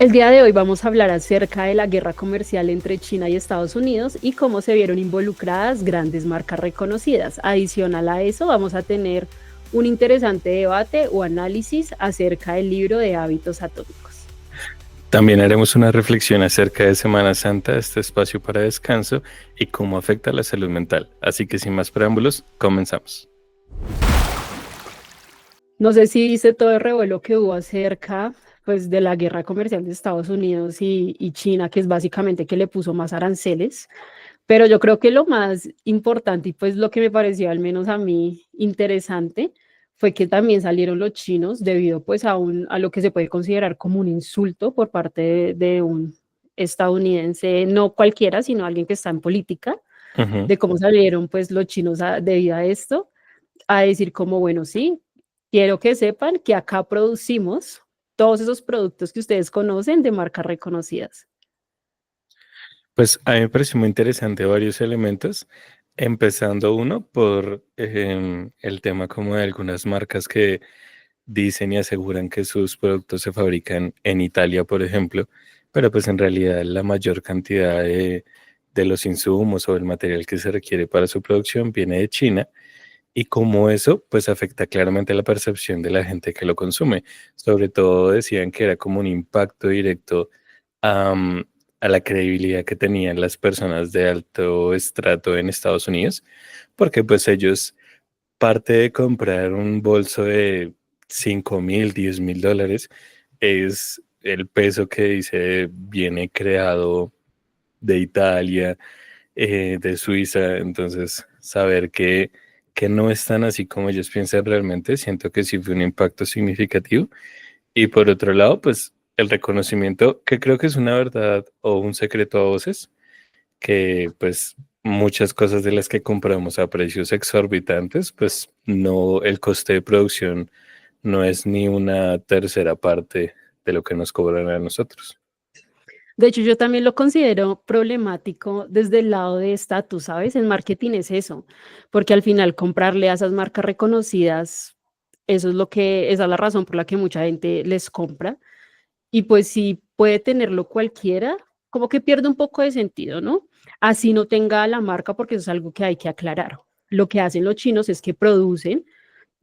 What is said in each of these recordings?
El día de hoy vamos a hablar acerca de la guerra comercial entre China y Estados Unidos y cómo se vieron involucradas grandes marcas reconocidas. Adicional a eso, vamos a tener un interesante debate o análisis acerca del libro de hábitos atómicos. También haremos una reflexión acerca de Semana Santa, este espacio para descanso y cómo afecta a la salud mental. Así que sin más preámbulos, comenzamos. No sé si viste todo el revuelo que hubo acerca pues, de la guerra comercial de Estados Unidos y China, que es básicamente que le puso más aranceles. Pero yo creo que lo más importante y pues lo que me pareció al menos a mí interesante fue que también salieron los chinos debido pues a lo que se puede considerar como un insulto por parte de un estadounidense, no cualquiera, sino alguien que está en política, Ujú. de cómo salieron pues los chinos debido a esto, a decir como, bueno, sí, quiero que sepan que acá producimos todos esos productos que ustedes conocen de marcas reconocidas. Pues a mí me pareció muy interesante varios elementos, empezando uno por el tema como de algunas marcas que dicen y aseguran que sus productos se fabrican en Italia, por ejemplo, pero pues en realidad la mayor cantidad de los insumos o el material que se requiere para su producción viene de China. Y cómo eso pues afecta claramente la percepción de la gente que lo consume. Sobre todo decían que era como un impacto directo am, a la credibilidad que tenían las personas de alto estrato en Estados Unidos, porque pues ellos, parte de comprar un bolso de 5.000, $10.000, es el peso que dice viene creado de Italia, de Suiza. Entonces saber que no están así como ellos piensan realmente, siento que sí fue un impacto significativo. Y por otro lado, pues el reconocimiento, que creo que es una verdad o un secreto a voces, que pues muchas cosas de las que compramos a precios exorbitantes, pues no, el coste de producción no es ni una tercera parte de lo que nos cobran a nosotros. De hecho, yo también lo considero problemático desde el lado de estatus, ¿sabes? En marketing es eso, porque al final comprarle a esas marcas reconocidas, eso es esa es la razón por la que mucha gente les compra. Y pues si puede tenerlo cualquiera, como que pierde un poco de sentido, ¿no? Así no tenga la marca, porque eso es algo que hay que aclarar. Lo que hacen los chinos es que producen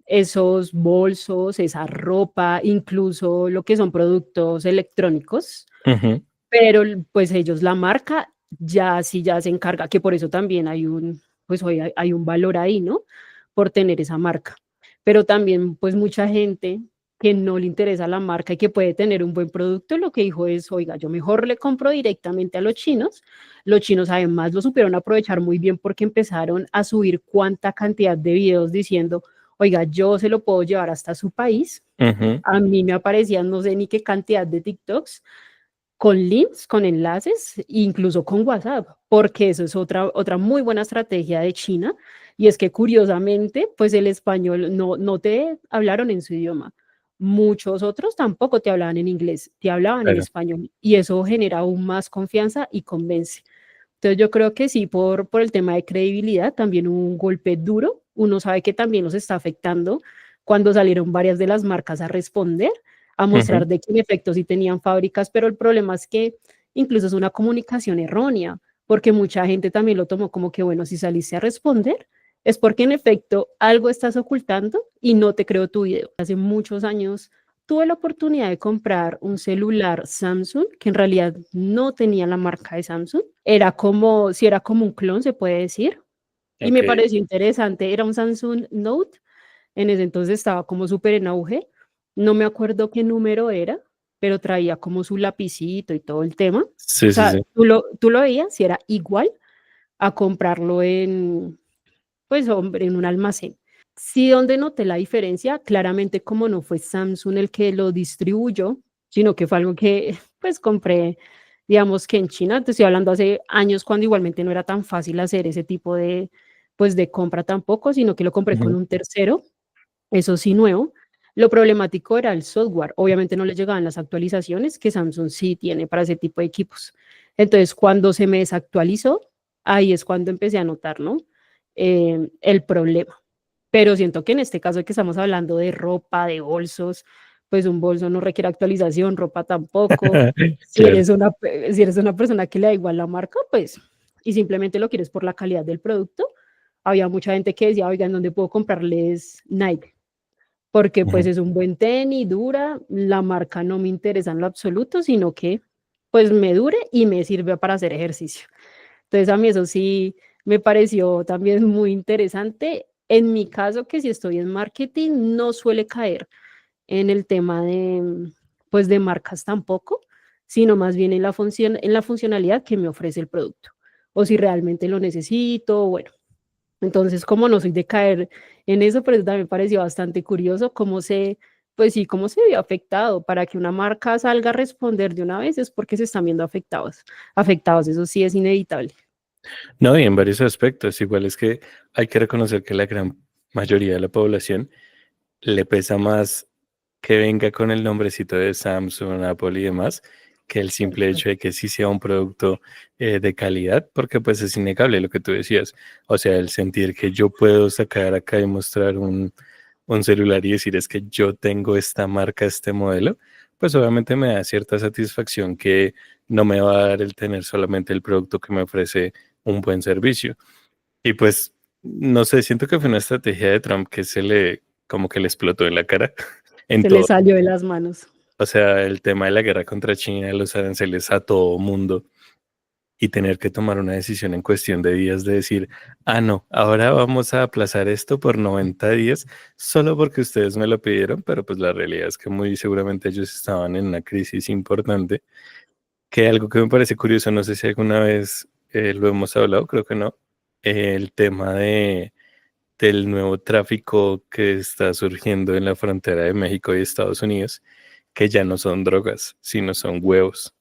esos bolsos, esa ropa, incluso lo que son productos electrónicos, Ujú. pero pues ellos la marca ya sí ya se encarga, que por eso también pues hoy hay un valor ahí, ¿no? Por tener esa marca. Pero también pues mucha gente que no le interesa la marca y que puede tener un buen producto, lo que dijo es, oiga, yo mejor le compro directamente a los chinos además lo supieron aprovechar muy bien porque empezaron a subir cuánta cantidad de videos diciendo, oiga, yo se lo puedo llevar hasta su país, Ujú. a mí me aparecían no sé ni qué cantidad de TikToks con links, con enlaces, incluso con WhatsApp, porque eso es otra muy buena estrategia de China, y es que curiosamente, pues el español no te hablaron en su idioma. Muchos otros tampoco te hablaban en inglés, te hablaban en Claro. español, y eso genera aún más confianza y convence. Entonces yo creo que sí, por el tema de credibilidad, también hubo un golpe duro. Uno sabe que también nos está afectando cuando salieron varias de las marcas a responder, a Ujú. mostrar de que en efecto sí tenían fábricas, pero el problema es que incluso es una comunicación errónea, porque mucha gente también lo tomó como que, bueno, si saliste a responder, es porque en efecto algo estás ocultando y no te creo tu video. Hace muchos años tuve la oportunidad de comprar un celular Samsung que en realidad no tenía la marca de Samsung. Era como, si era como un clon, se puede decir. Y me Ok. pareció interesante. Era un Samsung Note. En ese entonces estaba como súper en auge. No me acuerdo qué número era, pero traía como su lapicito y todo el tema. Sí, O sí, sea, sí. tú lo veías y era igual a comprarlo pues, hombre, en un almacén. Sí, donde noté la diferencia, claramente como no fue Samsung el que lo distribuyó, sino que fue algo que pues compré, digamos que en China, te estoy hablando hace años cuando igualmente no era tan fácil hacer ese tipo pues de compra tampoco, sino que lo compré con Ujú. un tercero, eso sí nuevo. Lo problemático era el software, obviamente no le llegaban las actualizaciones que Samsung sí tiene para ese tipo de equipos. Entonces, cuando se me desactualizó, ahí es cuando empecé a notar, ¿no? El problema. Pero siento que en este caso que estamos hablando de ropa, de bolsos, pues un bolso no requiere actualización, ropa tampoco. Claro. Si eres una persona que le da igual la marca, pues, y simplemente lo quieres por la calidad del producto, había mucha gente que decía, oigan, ¿dónde puedo comprarles Nike? Porque pues Ujú. es un buen tenis, dura, la marca no me interesa en lo absoluto, sino que pues me dure y me sirve para hacer ejercicio. Entonces a mí eso sí me pareció también muy interesante. En mi caso, que si estoy en marketing, no suele caer en el tema de, pues de marcas tampoco, sino más bien en la función, en la funcionalidad que me ofrece el producto. O si realmente lo necesito, bueno, entonces, como no soy de caer en eso, pero eso también me pareció bastante curioso cómo se, pues sí, cómo se vio afectado. Para que una marca salga a responder de una vez es porque se están viendo afectados, eso sí es inevitable. No, y en varios aspectos. Igual es que hay que reconocer que la gran mayoría de la población le pesa más que venga con el nombrecito de Samsung, Apple y demás, que el simple hecho de que sí sea un producto de calidad, porque pues es innegable lo que tú decías. O sea, el sentir que yo puedo sacar acá y mostrar un celular y decir es que yo tengo esta marca, este modelo, pues obviamente me da cierta satisfacción que no me va a dar el tener solamente el producto que me ofrece un buen servicio. Y pues, no sé, siento que fue una estrategia de Trump que como que le explotó en la cara en Se le todo. salió de las manos. O sea, el tema de la guerra contra China, los aranceles a todo mundo y tener que tomar una decisión en cuestión de días de decir, ah, no, ahora vamos a aplazar esto por 90 días solo porque ustedes me lo pidieron, pero pues la realidad es que muy seguramente ellos estaban en una crisis importante, que algo que me parece curioso, no sé si alguna vez lo hemos hablado, creo que no, el tema del nuevo tráfico que está surgiendo en la frontera de México y Estados Unidos, que ya no son drogas, sino son huevos.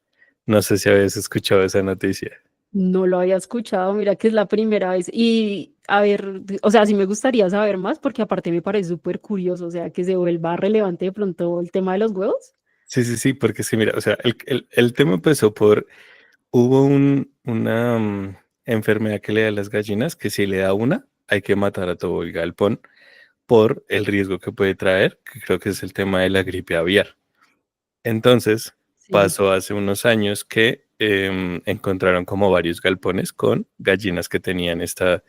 No sé si habías escuchado esa noticia. No lo había escuchado, mira que es la primera vez. Y a ver, o sea, sí me gustaría saber más porque aparte me parece súper curioso, o sea, que se vuelva relevante de pronto el tema de los huevos. Sí, sí, sí, porque sí, mira, o sea, el tema empezó hubo una enfermedad que le da a las gallinas, que si le da una, hay que matar a todo el galpón por el riesgo que puede traer, que creo que es el tema de la gripe aviar. Entonces, Sí. pasó hace unos años que encontraron como varios galpones con gallinas que tenían esta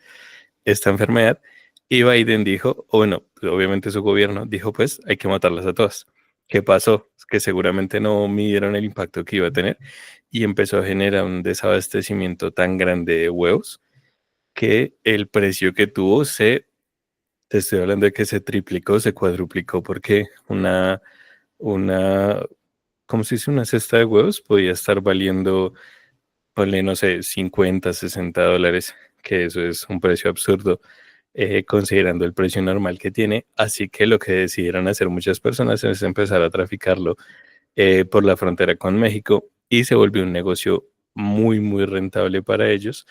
enfermedad y Biden dijo, o bueno, pues, obviamente su gobierno dijo, pues hay que matarlas a todas. ¿Qué pasó? Que seguramente no midieron el impacto que iba a tener y empezó a generar un desabastecimiento tan grande de huevos que el precio que tuvo te estoy hablando de que se triplicó, se cuadruplicó porque una como si dice una cesta de huevos, podía estar valiendo, ponle, no sé, 50, $60, que eso es un precio absurdo, considerando el precio normal que tiene. Así que lo que decidieron hacer muchas personas es empezar a traficarlo por la frontera con México y se volvió un negocio muy, muy rentable para ellos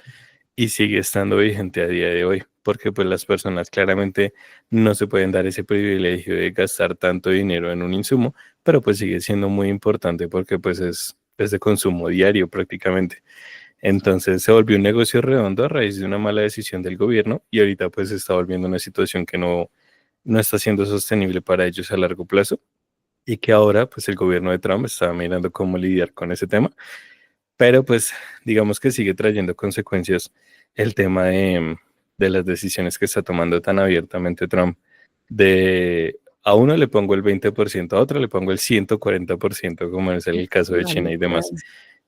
y sigue estando vigente a día de hoy, porque pues las personas claramente no se pueden dar ese privilegio de gastar tanto dinero en un insumo, pero pues sigue siendo muy importante porque pues es de consumo diario prácticamente. Entonces se volvió un negocio redondo a raíz de una mala decisión del gobierno y ahorita pues se está volviendo una situación que no está siendo sostenible para ellos a largo plazo y que ahora pues el gobierno de Trump está mirando cómo lidiar con ese tema, pero pues digamos que sigue trayendo consecuencias el tema de las decisiones que está tomando tan abiertamente Trump, de a uno le pongo el 20%, a otro le pongo el 140%, como es el caso de Una China y locura. demás.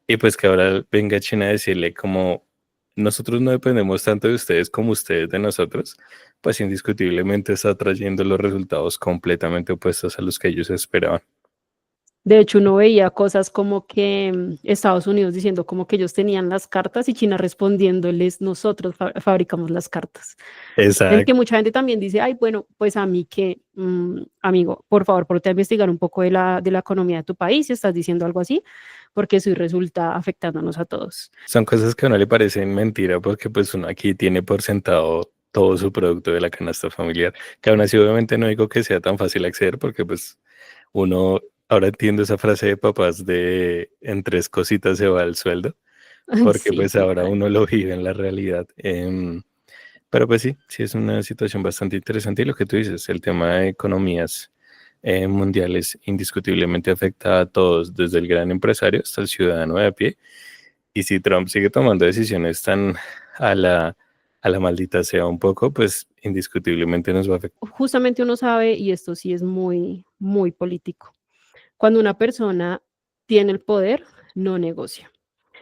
Y pues que ahora venga China a decirle como nosotros no dependemos tanto de ustedes como ustedes de nosotros, pues indiscutiblemente está trayendo los resultados completamente opuestos a los que ellos esperaban. De hecho, uno veía cosas como que Estados Unidos diciendo como que ellos tenían las cartas y China respondiéndoles, nosotros fabricamos las cartas. En que Exacto. mucha gente también dice, ay, bueno, pues a mí que, amigo, por favor, ponte a investigar un poco de la economía de tu país si estás diciendo algo así, porque eso resulta afectándonos a todos. Son cosas que a uno le parecen mentira porque pues uno aquí tiene por sentado todo su producto de la canasta familiar, que aún así obviamente no digo que sea tan fácil acceder porque pues uno ahora entiende esa frase de papás de en tres cositas se va el sueldo, porque Sí, pues ahora total. uno lo vive en la realidad. Pero pues sí, sí es una situación bastante interesante y lo que tú dices, el tema de economías mundial es indiscutiblemente afecta a todos, desde el gran empresario hasta el ciudadano de a pie. Y si Trump sigue tomando decisiones tan a la maldita sea un poco, pues indiscutiblemente nos va a afectar. Justamente uno sabe, y esto sí es muy, muy político, cuando una persona tiene el poder, no negocia.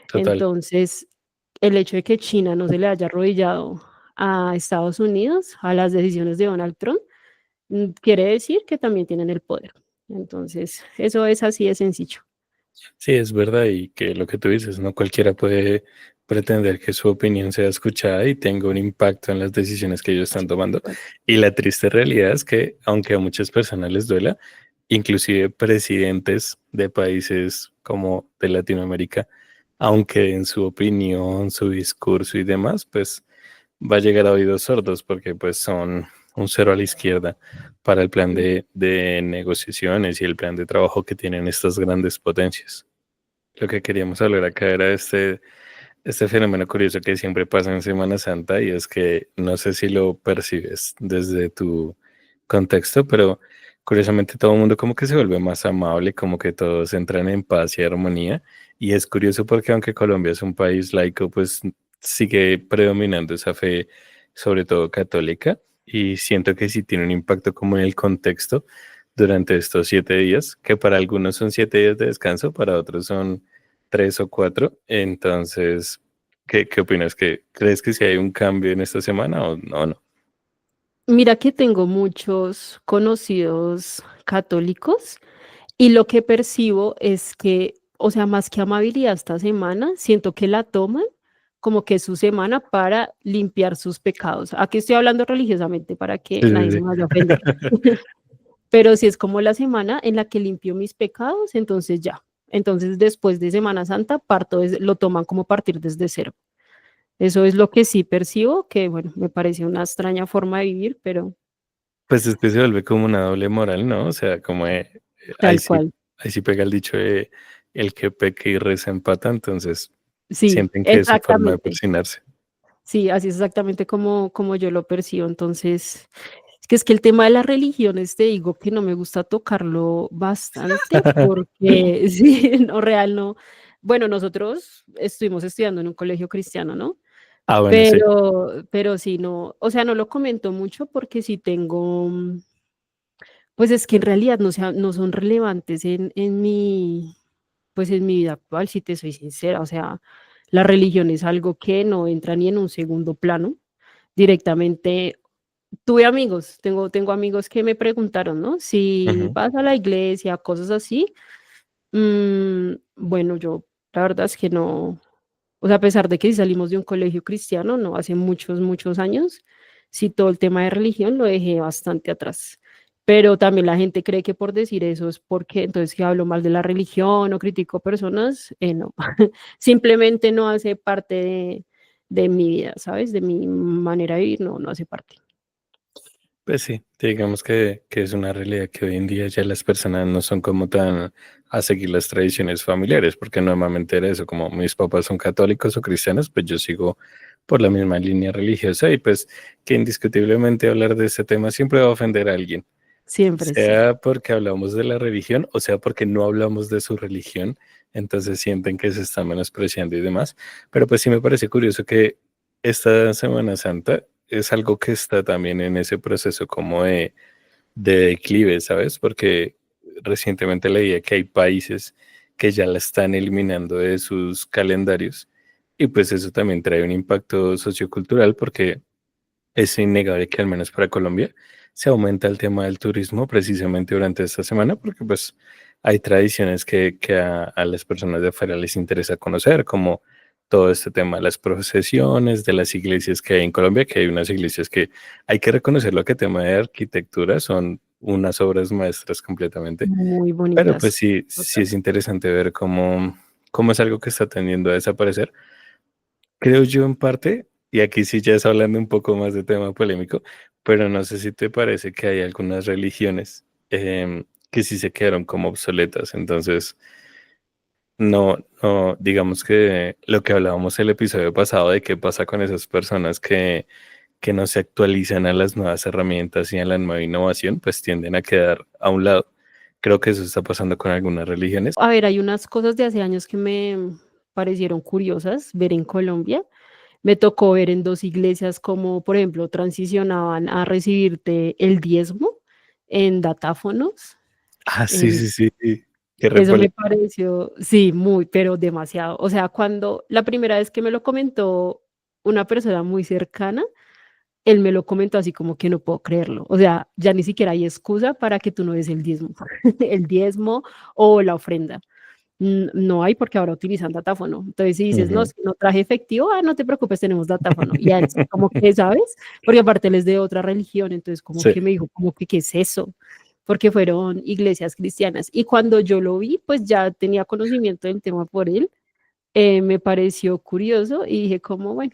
Total. Entonces, el hecho de que China no se le haya arrodillado a Estados Unidos, a las decisiones de Donald Trump, quiere decir que también tienen el poder. Entonces, eso es así de sencillo. Sí, es verdad y que lo que tú dices, no cualquiera puede pretender que su opinión sea escuchada y tenga un impacto en las decisiones que ellos están tomando. Bueno, Y la triste realidad es que, aunque a muchas personas les duela, inclusive presidentes de países como de Latinoamérica, aunque en su opinión, su discurso y demás, pues va a llegar a oídos sordos porque pues son un cero a la izquierda para el plan sí. de negociaciones y el plan de trabajo que tienen estas grandes potencias. Lo que queríamos hablar acá era este fenómeno curioso que siempre pasa en Semana Santa y es que no sé si lo percibes desde tu contexto, pero curiosamente todo el mundo como que se vuelve más amable, como que todos entran en paz y armonía. Y es curioso porque aunque Colombia es un país laico, pues sigue predominando esa fe, sobre todo católica, y siento que sí tiene un impacto como en el contexto durante estos 7 días, que para algunos son 7 días de descanso, para otros son 3 o 4. Entonces, ¿qué opinas? ¿Crees que si hay un cambio en esta semana o no? No. Mira que tengo muchos conocidos católicos y lo que percibo es que, o sea, más que amabilidad esta semana, siento que la toman como que es su semana para limpiar sus pecados. Aquí estoy hablando religiosamente para que Sí, sí, nadie se sí. me vaya a ofender. Pero si es como la semana en la que limpio mis pecados, entonces ya. Entonces después de Semana Santa lo toman como partir desde cero. Eso es lo que sí percibo, que bueno, me parece una extraña forma de vivir, pero Pues es que se vuelve como una doble moral, ¿no? O sea, como tal cual. ahí sí pega el dicho de el que peca y reza empata, entonces Sí, sienten que es su forma de exactamente. persinarse. Sí, así es exactamente como yo lo percibo. Entonces, es que el tema de las religiones, te digo que no me gusta tocarlo bastante porque sí, no, real, no. Bueno, nosotros estuvimos estudiando en un colegio cristiano, ¿no? Ah, bueno, sí. Pero sí, no, o sea, no lo comento mucho porque sí tengo, pues es que en realidad no son relevantes pues en mi vida actual, si te soy sincera, o sea, la religión es algo que no entra ni en un segundo plano. Directamente tuve amigos, tengo amigos que me preguntaron, ¿no? Si Ujú. vas a la iglesia, cosas así. Bueno, yo la verdad es que no, o sea, a pesar de que sí salimos de un colegio cristiano, no, hace muchos, muchos años, sí, todo el tema de religión lo dejé bastante atrás. Pero también la gente cree que por decir eso es porque entonces que hablo mal de la religión o critico personas, no, simplemente no hace parte de mi vida, ¿sabes? De mi manera de vivir, no, no hace parte. Pues sí, digamos que es una realidad que hoy en día ya las personas no son como tan a seguir las tradiciones familiares, porque normalmente era eso, como mis papás son católicos o cristianos, pues yo sigo por la misma línea religiosa y pues que indiscutiblemente hablar de este tema siempre va a ofender a alguien, Siempre sí. sea porque hablamos de la religión o sea porque no hablamos de su religión, entonces sienten que se está menospreciando y demás, pero pues sí me parece curioso que esta Semana Santa es algo que está también en ese proceso como de declive, ¿sabes? Porque recientemente leía que hay países que ya la están eliminando de sus calendarios y pues eso también trae un impacto sociocultural porque es innegable que al menos para Colombia se aumenta el tema del turismo precisamente durante esta semana porque pues hay tradiciones que a las personas de afuera les interesa conocer, como todo este tema de las procesiones, de las iglesias que hay en Colombia, que hay unas iglesias que hay que reconocerlo que tema de arquitectura son unas obras maestras completamente, Muy pero pues bonitas. sí, sí Total. es interesante ver cómo es algo que está tendiendo a desaparecer. Creo yo en parte, y aquí sí ya es hablando un poco más de tema polémico, pero no sé si te parece que hay algunas religiones que sí se quedaron como obsoletas. Entonces, digamos que lo que hablábamos el episodio pasado de qué pasa con esas personas que que no se actualizan a las nuevas herramientas y a la nueva innovación, pues tienden a quedar a un lado. Creo que eso está pasando con algunas religiones. A ver, hay unas cosas de hace años que me parecieron curiosas ver en Colombia. Me tocó ver en dos iglesias como, por ejemplo, transicionaban a recibirte el diezmo en datáfonos. Ah, sí, En, sí, sí, sí. Qué eso repol- me pareció, sí, muy, pero demasiado. O sea, cuando la primera vez que me lo comentó una persona muy cercana, él me lo comentó así como que no puedo creerlo. O sea, ya ni siquiera hay excusa para que tú no des el diezmo, el diezmo o la ofrenda. No hay porque ahora utilizan datáfono. Entonces, si dices, no, Ujú. si no traje efectivo, no te preocupes, tenemos datáfono. Y a él sí, como que, ¿sabes? Porque aparte él es de otra religión, entonces como Sí, que me dijo, como que, ¿qué es eso? Porque fueron iglesias cristianas. Y cuando yo lo vi, pues ya tenía conocimiento del tema por él, me pareció curioso y dije como, bueno,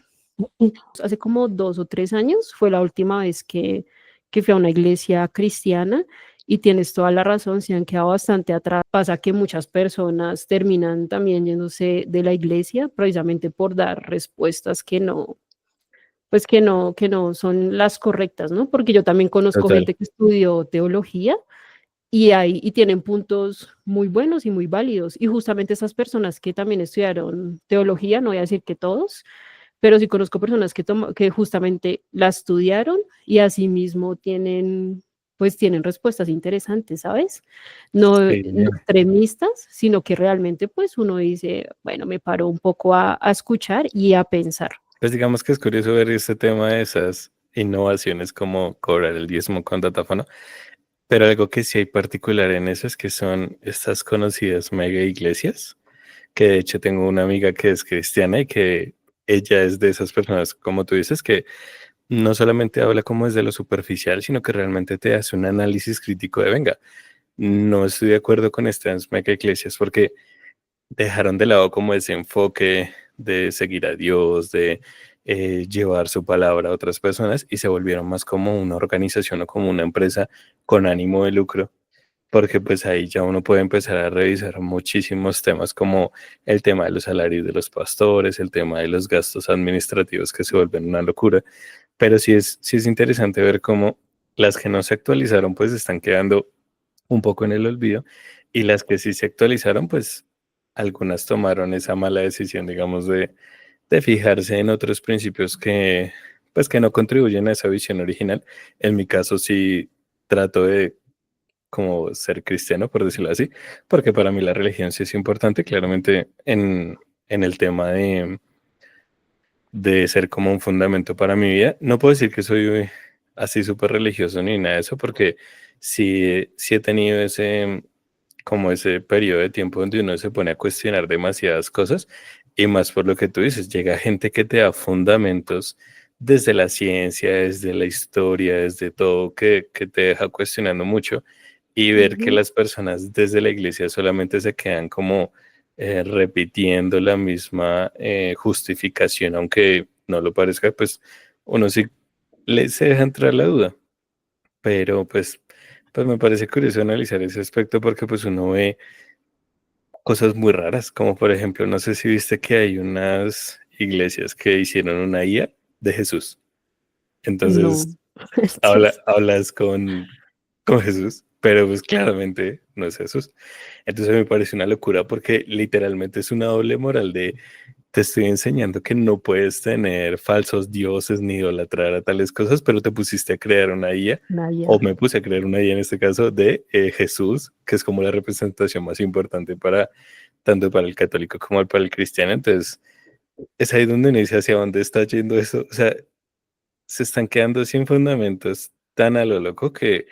hace como 2 o 3 años fue la última vez que fui a una iglesia cristiana y tienes toda la razón, se han quedado bastante atrás. Pasa que muchas personas terminan también yéndose de la iglesia precisamente por dar respuestas que no, pues que no son las correctas, ¿no? Porque yo también conozco total. gente que estudió teología y tienen puntos muy buenos y muy válidos. Y justamente esas personas que también estudiaron teología, no voy a decir que todos, pero sí conozco personas que justamente la estudiaron y asimismo tienen, pues tienen respuestas interesantes, ¿sabes? No, Sí. no extremistas, sino que realmente pues uno dice, bueno, me paro un poco a escuchar y a pensar. Pues digamos que es curioso ver este tema de esas innovaciones como cobrar el diezmo con datáfono, pero algo que sí hay particular en eso es que son estas conocidas mega iglesias, que de hecho tengo una amiga que es cristiana y que ella es de esas personas, como tú dices, que no solamente habla como desde lo superficial, sino que realmente te hace un análisis crítico de, venga, no estoy de acuerdo con estas mega iglesias porque dejaron de lado como ese enfoque de seguir a Dios, de llevar su palabra a otras personas y se volvieron más como una organización o como una empresa con ánimo de lucro, porque pues ahí ya uno puede empezar a revisar muchísimos temas como el tema de los salarios de los pastores, el tema de los gastos administrativos que se vuelven una locura, pero sí es interesante ver cómo las que no se actualizaron pues están quedando un poco en el olvido y las que sí se actualizaron pues algunas tomaron esa mala decisión digamos de fijarse en otros principios que pues que no contribuyen a esa visión original. En mi caso sí trato de como ser cristiano, por decirlo así, porque para mí la religión sí es importante, claramente en el tema de ser como un fundamento para mi vida. No puedo decir que soy así súper religioso ni nada de eso, porque sí he tenido ese, como ese periodo de tiempo donde uno se pone a cuestionar demasiadas cosas y más por lo que tú dices, llega gente que te da fundamentos desde la ciencia, desde la historia, desde todo, que te deja cuestionando mucho y ver que Ujú. las personas desde la iglesia solamente se quedan como repitiendo la misma justificación, aunque no lo parezca, pues uno sí se deja entrar la duda, pero pues me parece curioso analizar ese aspecto porque pues uno ve cosas muy raras, como por ejemplo, no sé si viste que hay unas iglesias que hicieron una IA de Jesús. No, Entonces, sí, hablas con Jesús, pero pues claramente no es Jesús. Entonces me parece una locura porque literalmente es una doble moral de te estoy enseñando que no puedes tener falsos dioses ni idolatrar a tales cosas, pero te pusiste a crear una IA, o Naya. me puse a crear una IA en este caso de Jesús, que es como la representación más importante para tanto para el católico como para el cristiano. Entonces, es ahí donde uno dice hacia dónde está yendo eso. O sea, se están quedando sin fundamentos tan a lo loco que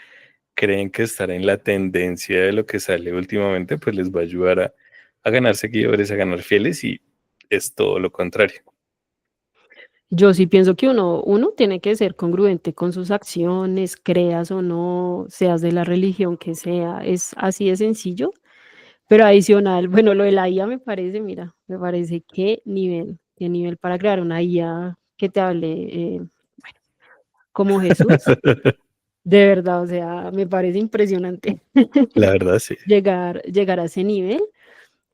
creen que estar en la tendencia de lo que sale últimamente, pues les va a ayudar a ganar seguidores, a ganar fieles y es todo lo contrario. Yo sí pienso que uno tiene que ser congruente con sus acciones, creas o no, seas de la religión que sea, es así de sencillo, pero adicional, bueno, lo de la IA me parece, mira, me parece qué nivel para crear una IA que te hable como Jesús, de verdad, o sea, me parece impresionante La verdad, sí. llegar a ese nivel,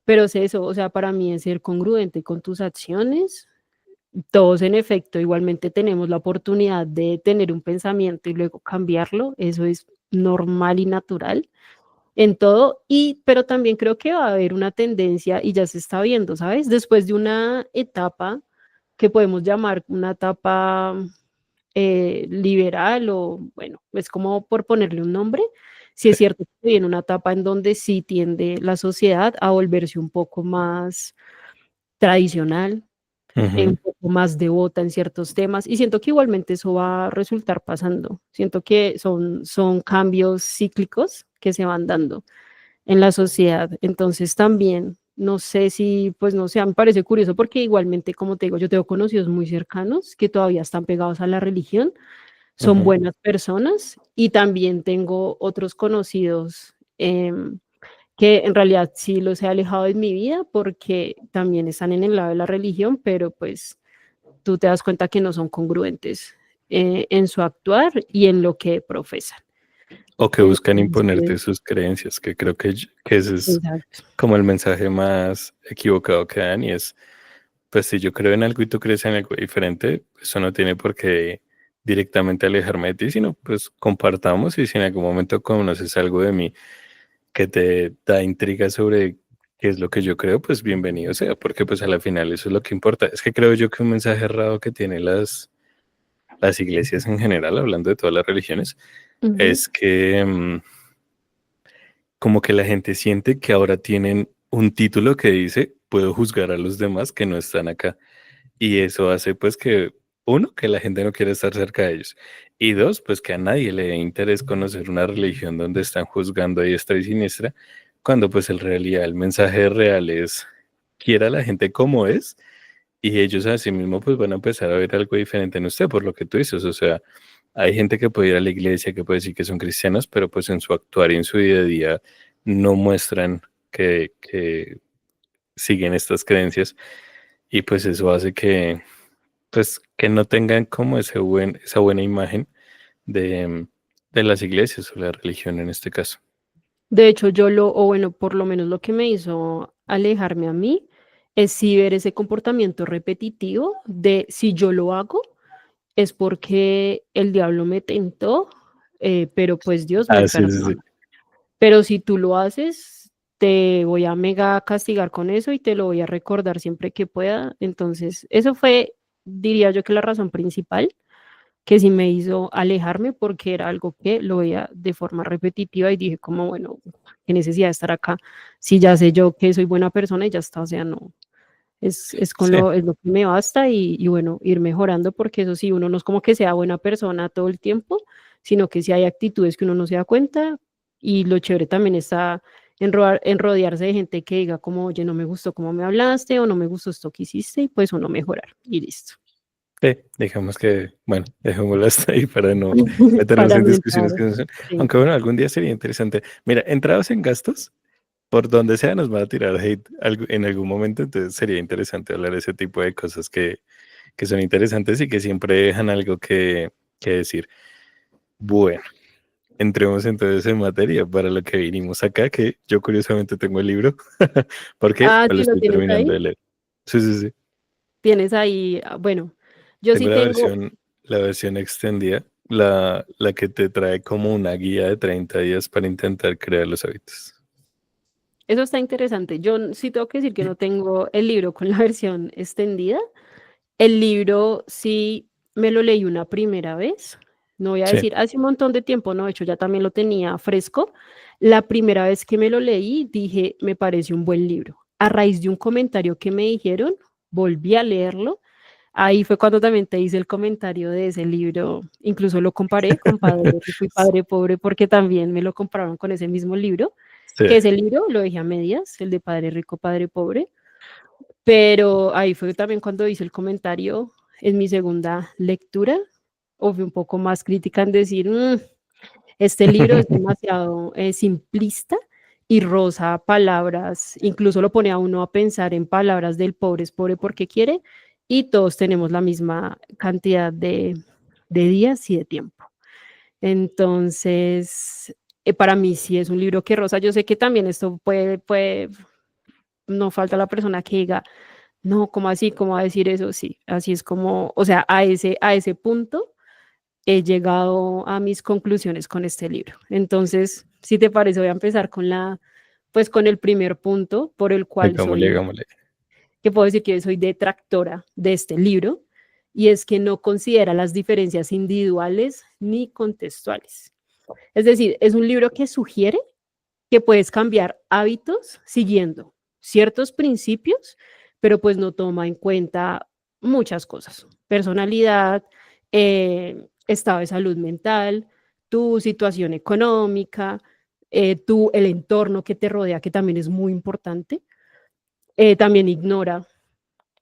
pero es eso, o sea, para mí es ser congruente con tus acciones, todos en efecto igualmente tenemos la oportunidad de tener un pensamiento y luego cambiarlo, eso es normal y natural en todo, pero también creo que va a haber una tendencia y ya se está viendo, ¿sabes? Después de una etapa que podemos llamar una etapa liberal o bueno, es como por ponerle un nombre, sí es cierto que viene una etapa en donde sí tiende la sociedad a volverse un poco más tradicional, un Ujú, poco más devota en ciertos temas y siento que igualmente eso va a resultar pasando. Siento que son cambios cíclicos que se van dando en la sociedad. Entonces también, no sé si, pues no sé, me parece curioso porque igualmente, como te digo, yo tengo conocidos muy cercanos que todavía están pegados a la religión, son ujú. buenas personas y también tengo otros conocidos que en realidad sí los he alejado de mi vida porque también están en el lado de la religión, pero pues tú te das cuenta que no son congruentes en su actuar y en lo que profesan. O que buscan imponerte Entonces, sus creencias, que creo que ese es exacto. como el mensaje más equivocado que dan y es, pues si yo creo en algo y tú crees en algo diferente, eso no tiene por qué directamente alejarme de ti, sino pues compartamos y si en algún momento conoces algo de mí que te da intriga sobre qué es lo que yo creo, pues bienvenido sea, porque pues a la final eso es lo que importa. Es que creo yo que un mensaje errado que tienen las iglesias en general, hablando de todas las religiones, Ujú. es que como que la gente siente que ahora tienen un título que dice, puedo juzgar a los demás que no están acá. Y eso hace pues que, uno, que la gente no quiere estar cerca de ellos. Y dos, pues que a nadie le dé interés conocer una religión donde están juzgando a diestra y siniestra, cuando pues en realidad el mensaje real es, quiera la gente como es, y ellos así mismo pues van a empezar a ver algo diferente en usted, por lo que tú dices. O sea, hay gente que puede ir a la iglesia, que puede decir que son cristianos, pero pues en su actuar y en su día a día no muestran que siguen estas creencias. Y pues eso hace que, pues, que no tengan como esa buena imagen de las iglesias o la religión en este caso. De hecho, o bueno, por lo menos lo que me hizo alejarme a mí es sí ver ese comportamiento repetitivo de si yo lo hago es porque el diablo me tentó, pero pues Dios me Ah, sí, sí, sí. perdona. Pero si tú lo haces, te voy a mega castigar con eso y te lo voy a recordar siempre que pueda. Entonces, eso fue, diría yo que la razón principal que sí me hizo alejarme porque era algo que lo veía de forma repetitiva y dije como, bueno, qué necesidad de estar acá, si ya sé yo que soy buena persona y ya está, o sea, no, Sí, es lo que me basta y bueno, ir mejorando porque eso sí, uno no es como que sea buena persona todo el tiempo, sino que sí hay actitudes que uno no se da cuenta y lo chévere también está en rodearse de gente que diga como, oye, no me gustó cómo me hablaste o no me gustó esto que hiciste y pues uno mejorar y listo. sí, digamos que, bueno, dejémoslo hasta ahí para no meternos Para en no discusiones entrar, que no son. sí. Aunque bueno, algún día sería interesante. Mira, entrados en gastos, por donde sea nos van a tirar hate en algún momento, entonces sería interesante hablar de ese tipo de cosas que son interesantes y que siempre dejan algo que decir. Bueno, entremos entonces en materia para lo que vinimos acá, que yo curiosamente tengo el libro, porque Ah, me lo sí, lo estoy tienes terminando ahí. de leer. Sí, sí, sí. Tienes ahí, bueno, yo Tengo sí tengo, la versión extendida, la que te trae como una guía de 30 días para intentar crear los hábitos. eso está interesante. Sí tengo que decir que no tengo el libro con la versión extendida. El libro sí me lo leí una primera vez. No voy a Sí. decir, hace un montón de tiempo, no, de hecho ya también lo tenía fresco. La primera vez que me lo leí, dije, me parece un buen libro. A raíz de un comentario que me dijeron, volví a leerlo. Ahí fue cuando también te hice el comentario de ese libro, incluso lo comparé con Padre Rico y Padre Pobre, porque también me lo compararon con ese mismo libro, Sí. que ese libro lo dejé a medias, el de Padre Rico, Padre Pobre, pero ahí fue también cuando hice el comentario en mi segunda lectura, o fui un poco más crítica en decir, este libro es demasiado simplista y roza palabras, incluso lo pone a uno a pensar en palabras del pobre es pobre porque quiere y todos tenemos la misma cantidad de días y de tiempo. Entonces, para mí sí es un libro que roza. Yo sé que también esto no falta la persona que diga, no, ¿cómo así? ¿Cómo va a decir eso? Sí, así es como, o sea, a ese punto he llegado a mis conclusiones con este libro. Entonces, si te parece, voy a empezar pues con el primer punto por el cual Hagámosle, hagámosle. que puedo decir que yo soy detractora de este libro, y es que no considera las diferencias individuales ni contextuales. Es decir, es un libro que sugiere que puedes cambiar hábitos siguiendo ciertos principios, pero pues no toma en cuenta muchas cosas: personalidad, estado de salud mental, tu situación económica, el entorno que te rodea, que también es muy importante. También ignora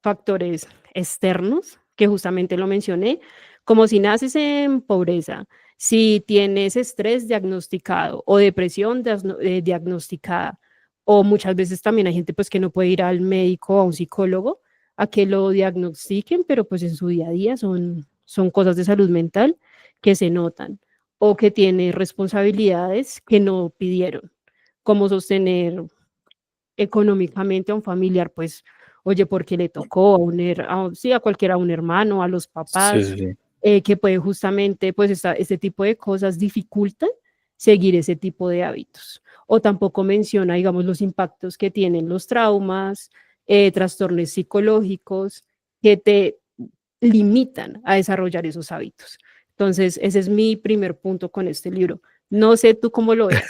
factores externos, que justamente lo mencioné, como si naces en pobreza, si tienes estrés diagnosticado o depresión diagnosticada, o muchas veces también hay gente pues que no puede ir al médico o a un psicólogo a que lo diagnostiquen, pero pues en su día a día son cosas de salud mental que se notan, o que tiene responsabilidades que no pidieron, como sostener económicamente a un familiar, pues, oye, porque le tocó sí, a cualquiera, a un hermano, a los Sí, papás, sí, sí. que puede justamente, pues, este tipo de cosas dificultan seguir ese tipo de hábitos. O tampoco menciona, digamos, los impactos que tienen los traumas, trastornos psicológicos, que te limitan a desarrollar esos hábitos. Entonces, ese es mi primer punto con este libro. No sé tú cómo lo veas.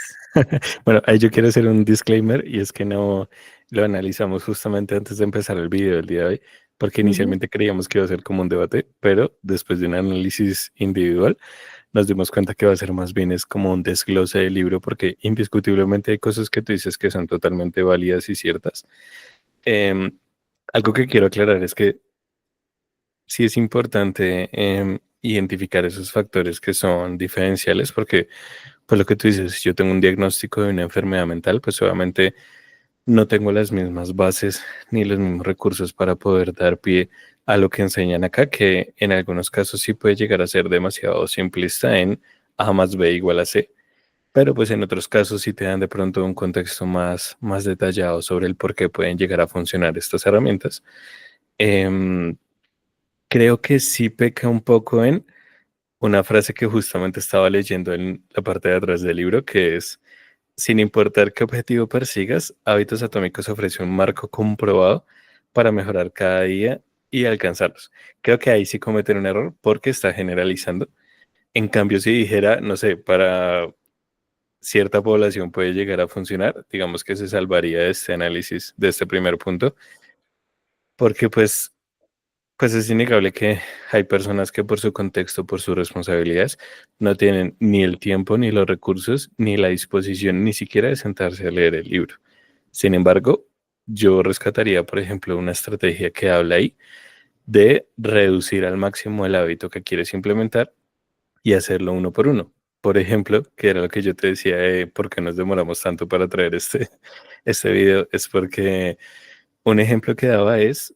Bueno, ahí yo quiero hacer un disclaimer y es que no lo analizamos justamente antes de empezar el video del día de hoy, porque Ujú. inicialmente creíamos que iba a ser como un debate, pero después de un análisis individual nos dimos cuenta que va a ser más bien es como un desglose del libro, porque indiscutiblemente hay cosas que tú dices que son totalmente válidas y ciertas. Em, Algo que quiero aclarar es que sí es importante identificar esos factores que son diferenciales, porque pues lo que tú dices, si yo tengo un diagnóstico de una enfermedad mental, pues obviamente no tengo las mismas bases ni los mismos recursos para poder dar pie a lo que enseñan acá, que en algunos casos sí puede llegar a ser demasiado simplista en A más B igual a C, pero pues en otros casos sí te dan de pronto un contexto más detallado sobre el por qué pueden llegar a funcionar estas herramientas. Em, Creo que sí peca un poco en una frase que justamente estaba leyendo en la parte de atrás del libro, que es, sin importar qué objetivo persigas, Hábitos Atómicos ofrece un marco comprobado para mejorar cada día y alcanzarlos. Creo que ahí sí cometen un error porque está generalizando. En cambio, si dijera, no sé, para cierta población puede llegar a funcionar, digamos que se salvaría de este análisis, de este primer punto, porque pues es innegable que hay personas que por su contexto, por sus responsabilidades, no tienen ni el tiempo, ni los recursos, ni la disposición, ni siquiera de sentarse a leer el libro. Sin embargo, yo rescataría, por ejemplo, una estrategia que habla ahí de reducir al máximo el hábito que quieres implementar y hacerlo uno por uno. Por ejemplo, que era lo que yo te decía de por qué nos demoramos tanto para traer este video, es porque un ejemplo que daba es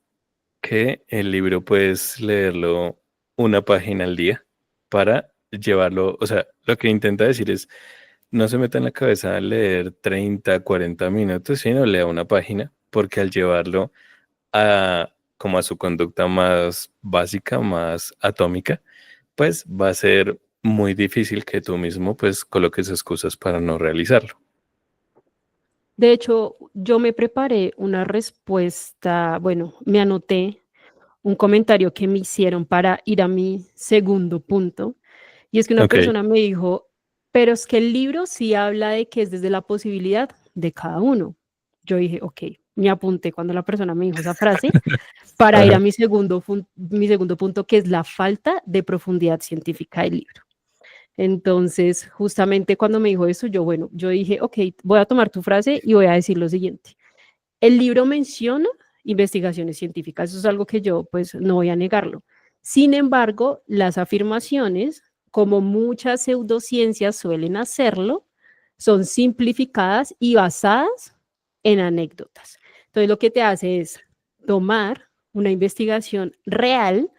que el libro puedes leerlo una página al día para llevarlo, o sea, lo que intenta decir es, no se meta en la cabeza a leer 30 40 minutos, sino lea una página, porque al llevarlo a como a su conducta más básica, más atómica, pues va a ser muy difícil que tú mismo pues coloques excusas para no realizarlo. De hecho, yo me preparé una respuesta, bueno, me anoté un comentario que me hicieron para ir a mi segundo punto, y es que una Ok. persona me dijo, pero es que el libro sí habla de que es desde la posibilidad de cada uno. Yo dije, ok, me apunté cuando la persona me dijo esa frase para ir a Ajá. mi segundo punto, que es la falta de profundidad científica del libro. Entonces, justamente cuando me dijo eso, bueno, yo dije, ok, voy a tomar tu frase y voy a decir lo siguiente. El libro menciona investigaciones científicas, eso es algo que yo pues no voy a negarlo. Sin embargo, las afirmaciones, como muchas pseudociencias suelen hacerlo, son simplificadas y basadas en anécdotas. Entonces, lo que te hace es tomar una investigación real,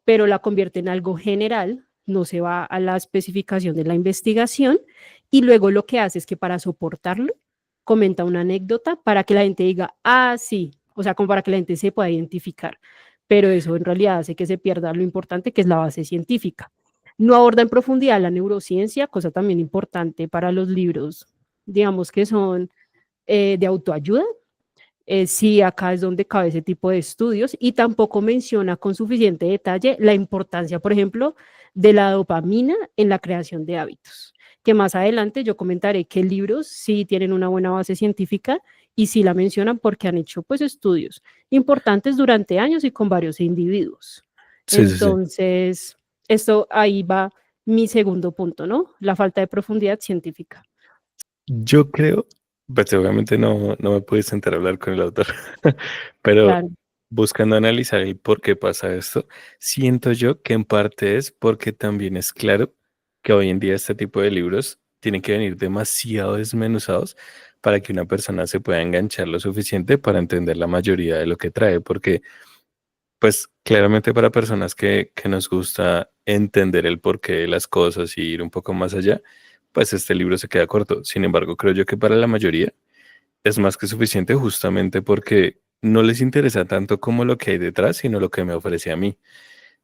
pero la convierte en algo general, no se va a la especificación de la investigación, y luego lo que hace es que para soportarlo comenta una anécdota para que la gente diga, ah, sí, o sea, como para que la gente se pueda identificar, pero eso en realidad hace que se pierda lo importante que es la base científica. No aborda en profundidad la neurociencia, cosa también importante para los libros, digamos que son de autoayuda. Sí, acá es donde cabe ese tipo de estudios y tampoco menciona con suficiente detalle la importancia, por ejemplo, de la dopamina en la creación de hábitos, que más adelante yo comentaré que libros sí tienen una buena base científica y sí la mencionan porque han hecho pues estudios importantes durante años y con varios individuos. Sí, sí, sí. Entonces, esto ahí va mi segundo punto, ¿no? La falta de profundidad científica. Yo creo, pues obviamente no me pude sentar a hablar con el autor, pero Claro. buscando analizar el por qué pasa esto, siento yo que en parte es porque también es claro que hoy en día este tipo de libros tienen que venir demasiado desmenuzados para que una persona se pueda enganchar lo suficiente para entender la mayoría de lo que trae, porque pues claramente para personas que nos gusta entender el porqué de las cosas y ir un poco más allá, pues este libro se queda corto. Sin embargo, creo yo que para la mayoría es más que suficiente justamente porque no les interesa tanto como lo que hay detrás, sino lo que me ofrece a mí.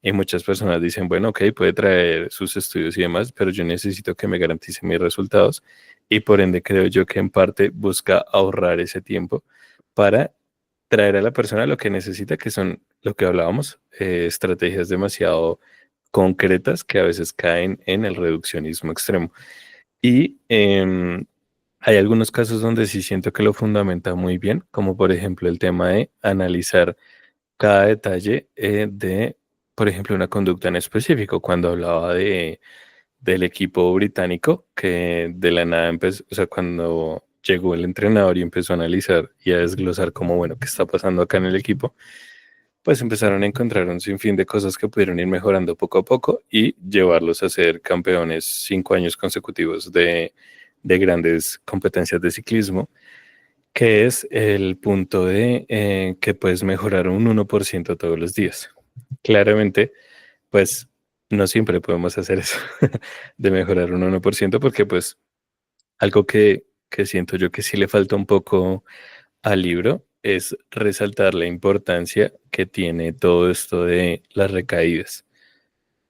Y muchas personas dicen, bueno, ok, puede traer sus estudios y demás, pero yo necesito que me garantice mis resultados y por ende creo yo que en parte busca ahorrar ese tiempo para traer a la persona lo que necesita, que son lo que hablábamos, estrategias demasiado concretas que a veces caen en el reduccionismo extremo. Y hay algunos casos donde sí siento que lo fundamenta muy bien, como por ejemplo el tema de analizar cada detalle de, por ejemplo, una conducta en específico, cuando hablaba del equipo británico, que de la nada empezó, o sea, cuando llegó el entrenador y empezó a analizar y a desglosar como, bueno, qué está pasando acá en el equipo, pues empezaron a encontrar un sinfín de cosas que pudieron ir mejorando poco a poco y llevarlos a ser campeones 5 años consecutivos de grandes competencias de ciclismo, que es el punto de que puedes mejorar un 1% todos los días. Claramente, pues no siempre podemos hacer eso, de mejorar un 1% porque pues algo que siento yo que sí le falta un poco al libro es resaltar la importancia que tiene todo esto de las recaídas.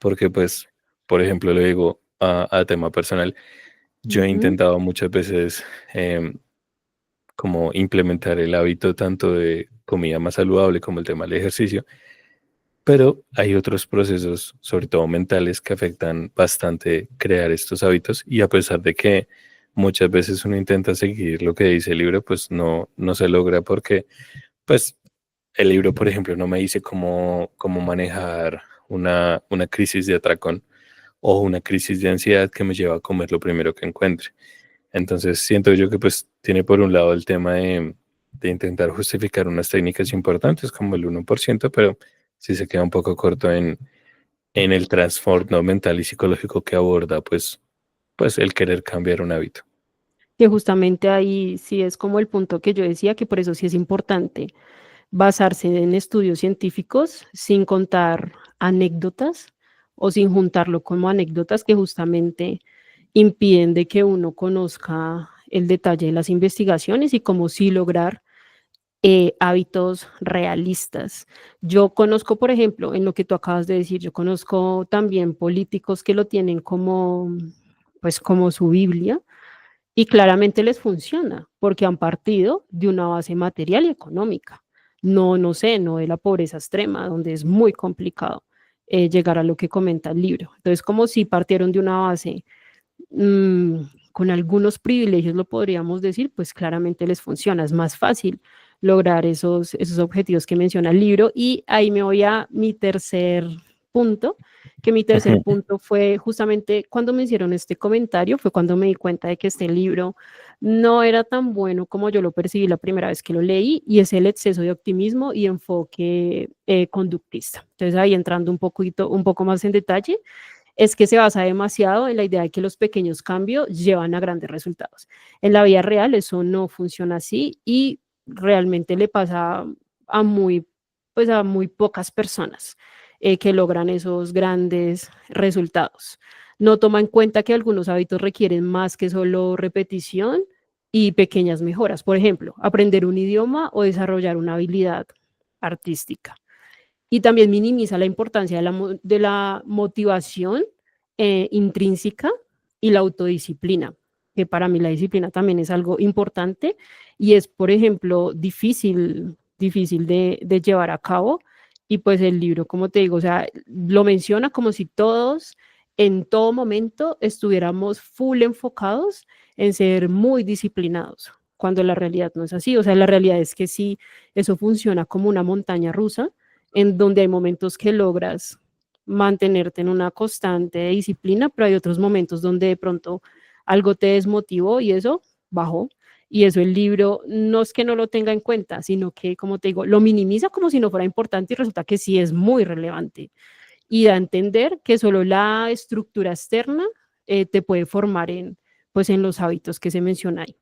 Porque pues, por ejemplo, le digo a tema personal, yo he Ujú. intentado muchas veces em, como implementar el hábito tanto de comida más saludable como el tema del ejercicio, pero hay otros procesos, sobre todo mentales, que afectan bastante crear estos hábitos y a pesar de que muchas veces uno intenta seguir lo que dice el libro, pues no se logra porque, pues, el libro, por ejemplo, no me dice cómo manejar una crisis de atracón o una crisis de ansiedad que me lleva a comer lo primero que encuentre. Entonces, siento yo que pues tiene por un lado el tema de intentar justificar unas técnicas importantes como el 1%, pero sí se queda un poco corto en el trastorno mental y psicológico que aborda, pues el querer cambiar un hábito. Que justamente ahí sí es como el punto que yo decía, que por eso sí es importante basarse en estudios científicos sin contar anécdotas o sin juntarlo como anécdotas que justamente impiden de que uno conozca el detalle de las investigaciones y cómo sí lograr hábitos realistas. Yo conozco, por ejemplo, en lo que tú acabas de decir, yo conozco también políticos que lo tienen como, pues como su Biblia y claramente les funciona, porque han partido de una base material y económica. No, no sé, no de la pobreza extrema, donde es muy complicado llegar a lo que comenta el libro. Entonces, como si partieron de una base mm, con algunos privilegios, lo podríamos decir, pues claramente les funciona. Es más fácil lograr esos objetivos que menciona el libro. Y ahí me voy a mi tercer punto, que mi tercer Ujú. punto fue justamente cuando me hicieron este comentario, fue cuando me di cuenta de que este libro no era tan bueno como yo lo percibí la primera vez que lo leí, y es el exceso de optimismo y enfoque conductista. Entonces ahí entrando un poco más en detalle, es que se basa demasiado en la idea de que los pequeños cambios llevan a grandes resultados. En la vida real eso no funciona así y realmente le pasa a muy, pues a muy pocas personas que logran esos grandes resultados. No toma en cuenta que algunos hábitos requieren más que solo repetición y pequeñas mejoras. Por ejemplo, aprender un idioma o desarrollar una habilidad artística. Y también minimiza la importancia de la motivación intrínseca y la autodisciplina, que para mí la disciplina también es algo importante y es, por ejemplo, difícil de llevar a cabo. Y pues el libro, como te digo, o sea, lo menciona como si todos en todo momento estuviéramos full enfocados en ser muy disciplinados, cuando la realidad no es así. O sea, la realidad es que sí, eso funciona como una montaña rusa, en donde hay momentos que logras mantenerte en una constante disciplina, pero hay otros momentos donde de pronto algo te desmotivó y eso bajó. Y eso el libro no es que no lo tenga en cuenta, sino que, como te digo, lo minimiza como si no fuera importante y resulta que sí es muy relevante. Y da a entender que solo la estructura externa te puede formar pues, en los hábitos que se mencionan ahí.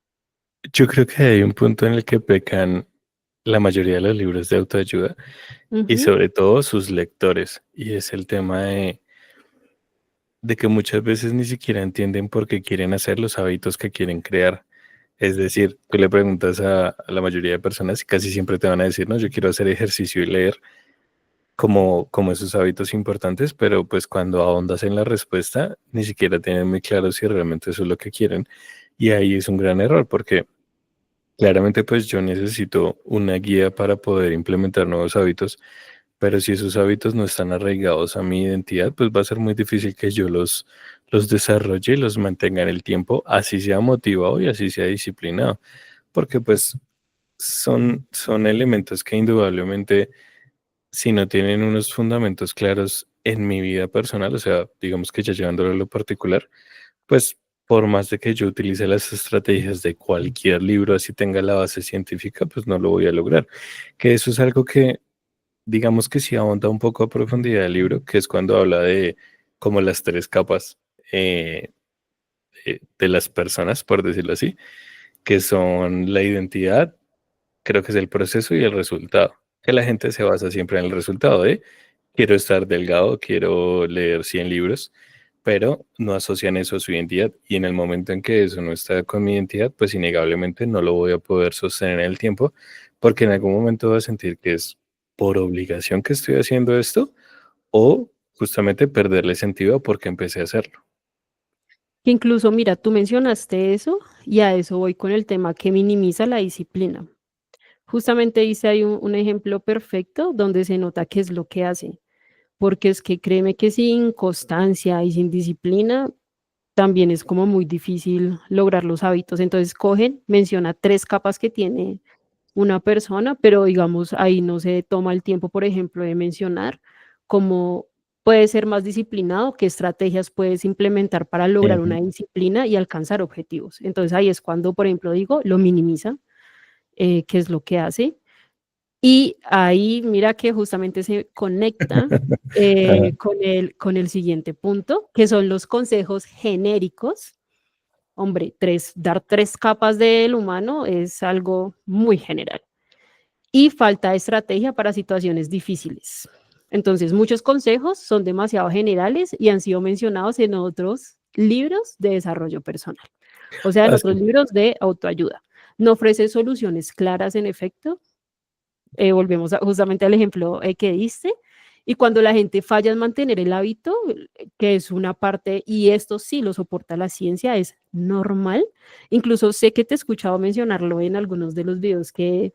Yo creo que hay un punto en el que pecan la mayoría de los libros de autoayuda y Ujú. sobre todo sus lectores, y es el tema de que muchas veces ni siquiera entienden por qué quieren hacer los hábitos que quieren crear. Es decir, tú le preguntas a la mayoría de personas y casi siempre te van a decir, no, yo quiero hacer ejercicio y leer como esos hábitos importantes, pero pues cuando ahondas en la respuesta, ni siquiera tienen muy claro si realmente eso es lo que quieren. Y ahí es un gran error, porque claramente pues yo necesito una guía para poder implementar nuevos hábitos, pero si esos hábitos no están arraigados a mi identidad, pues va a ser muy difícil que yo los desarrolle y los mantenga en el tiempo, así sea motivado y así sea disciplinado, porque pues son elementos que indudablemente, si no tienen unos fundamentos claros en mi vida personal, o sea, digamos que ya llevándolo a lo particular, pues por más de que yo utilice las estrategias de cualquier libro, así tenga la base científica, pues no lo voy a lograr. Que eso es algo que, digamos que sí ahonda un poco a profundidad el libro, que es cuando habla de como las tres capas eh, de las personas, por decirlo así, que son la identidad, creo que es el proceso y el resultado. Que la gente se basa siempre en el resultado de quiero estar delgado, quiero leer 100 libros, pero no asocian eso a su identidad. Y en el momento en que eso no está con mi identidad, pues innegablemente no lo voy a poder sostener en el tiempo, porque en algún momento voy a sentir que es por obligación que estoy haciendo esto o justamente perderle sentido a por qué empecé a hacerlo. Que incluso, mira, tú mencionaste eso y a eso voy con el tema que minimiza la disciplina. Justamente dice hay un ejemplo perfecto donde se nota qué es lo que hace, porque es que créeme que sin constancia y sin disciplina también es como muy difícil lograr los hábitos. Entonces cogen, menciona 3 capas que tiene una persona, pero digamos ahí no se toma el tiempo, por ejemplo, de mencionar cómo puedes ser más disciplinado, qué estrategias puedes implementar para lograr una Ujú. disciplina y alcanzar objetivos. Entonces ahí es cuando, por ejemplo, digo, lo minimiza, qué es lo que hace. Y ahí mira que justamente se conecta Ah, con el siguiente punto, que son los consejos genéricos. Hombre, dar 3 capas del humano es algo muy general. Y falta de estrategia para situaciones difíciles. Entonces, muchos consejos son demasiado generales y han sido mencionados en otros libros de desarrollo personal, o sea, en otros así. libros de autoayuda. No ofrece soluciones claras, en efecto. Volvemos justamente al ejemplo que diste. Y cuando la gente falla en mantener el hábito, que es una parte, y esto sí lo soporta la ciencia, es normal. Incluso sé que te he escuchado mencionarlo en algunos de los videos que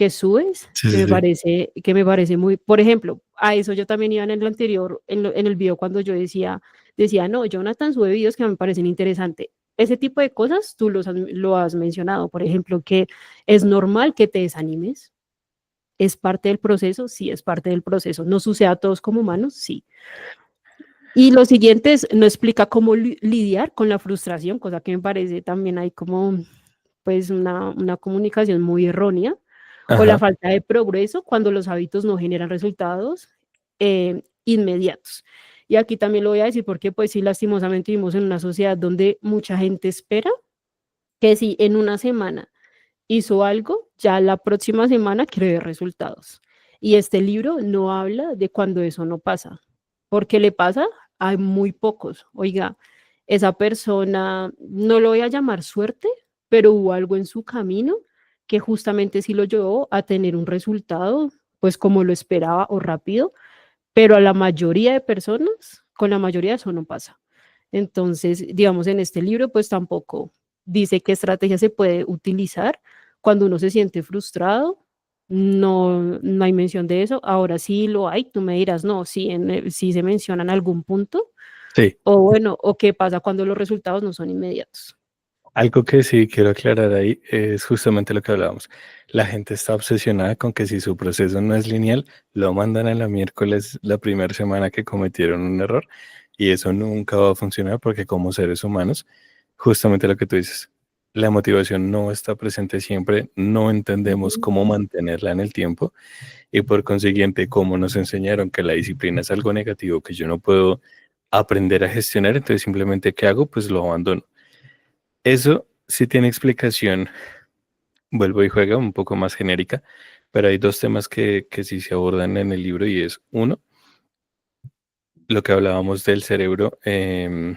subes, Sí, que sí, me sí. parece que me parece muy, por ejemplo, a eso yo también iba en el anterior, en el video cuando yo decía, no, Jonathan sube videos que me parecen interesantes. Ese tipo de cosas tú lo has mencionado, por ejemplo, que es normal que te desanimes. ¿Es parte del proceso? Sí, es parte del proceso. ¿Nos sucede a todos como humanos? Sí. Y lo siguiente es, no explica cómo lidiar con la frustración, cosa que me parece también hay como, pues, una comunicación muy errónea, o la Ajá. falta de progreso cuando los hábitos no generan resultados inmediatos. Y aquí también lo voy a decir porque, pues sí, lastimosamente vivimos en una sociedad donde mucha gente espera que si en una semana hizo algo, ya la próxima semana quiere ver resultados. Y este libro no habla de cuando eso no pasa, porque le pasa a muy pocos. Oiga, esa persona, no lo voy a llamar suerte, pero hubo algo en su camino que justamente sí lo llevó a tener un resultado, pues como lo esperaba o rápido, pero a la mayoría de personas, con la mayoría eso no pasa. Entonces, digamos, en este libro, pues tampoco dice qué estrategia se puede utilizar cuando uno se siente frustrado. No, no hay mención de eso. Ahora sí lo hay, tú me dirás, no, sí, sí se menciona en algún punto, Sí, o bueno, o qué pasa cuando los resultados no son inmediatos. algo que sí quiero aclarar ahí es justamente lo que hablábamos. La gente está obsesionada con que si su proceso no es lineal, lo mandan a la miércoles la primera semana que cometieron un error y eso nunca va a funcionar porque como seres humanos, justamente lo que tú dices, la motivación no está presente siempre, no entendemos cómo mantenerla en el tiempo y por consiguiente, como nos enseñaron que la disciplina es algo negativo que yo no puedo aprender a gestionar, entonces simplemente ¿qué hago? Pues lo abandono. Eso sí tiene explicación, vuelvo y juega un poco más genérica, pero hay dos temas que sí se abordan en el libro y es uno, lo que hablábamos del cerebro. El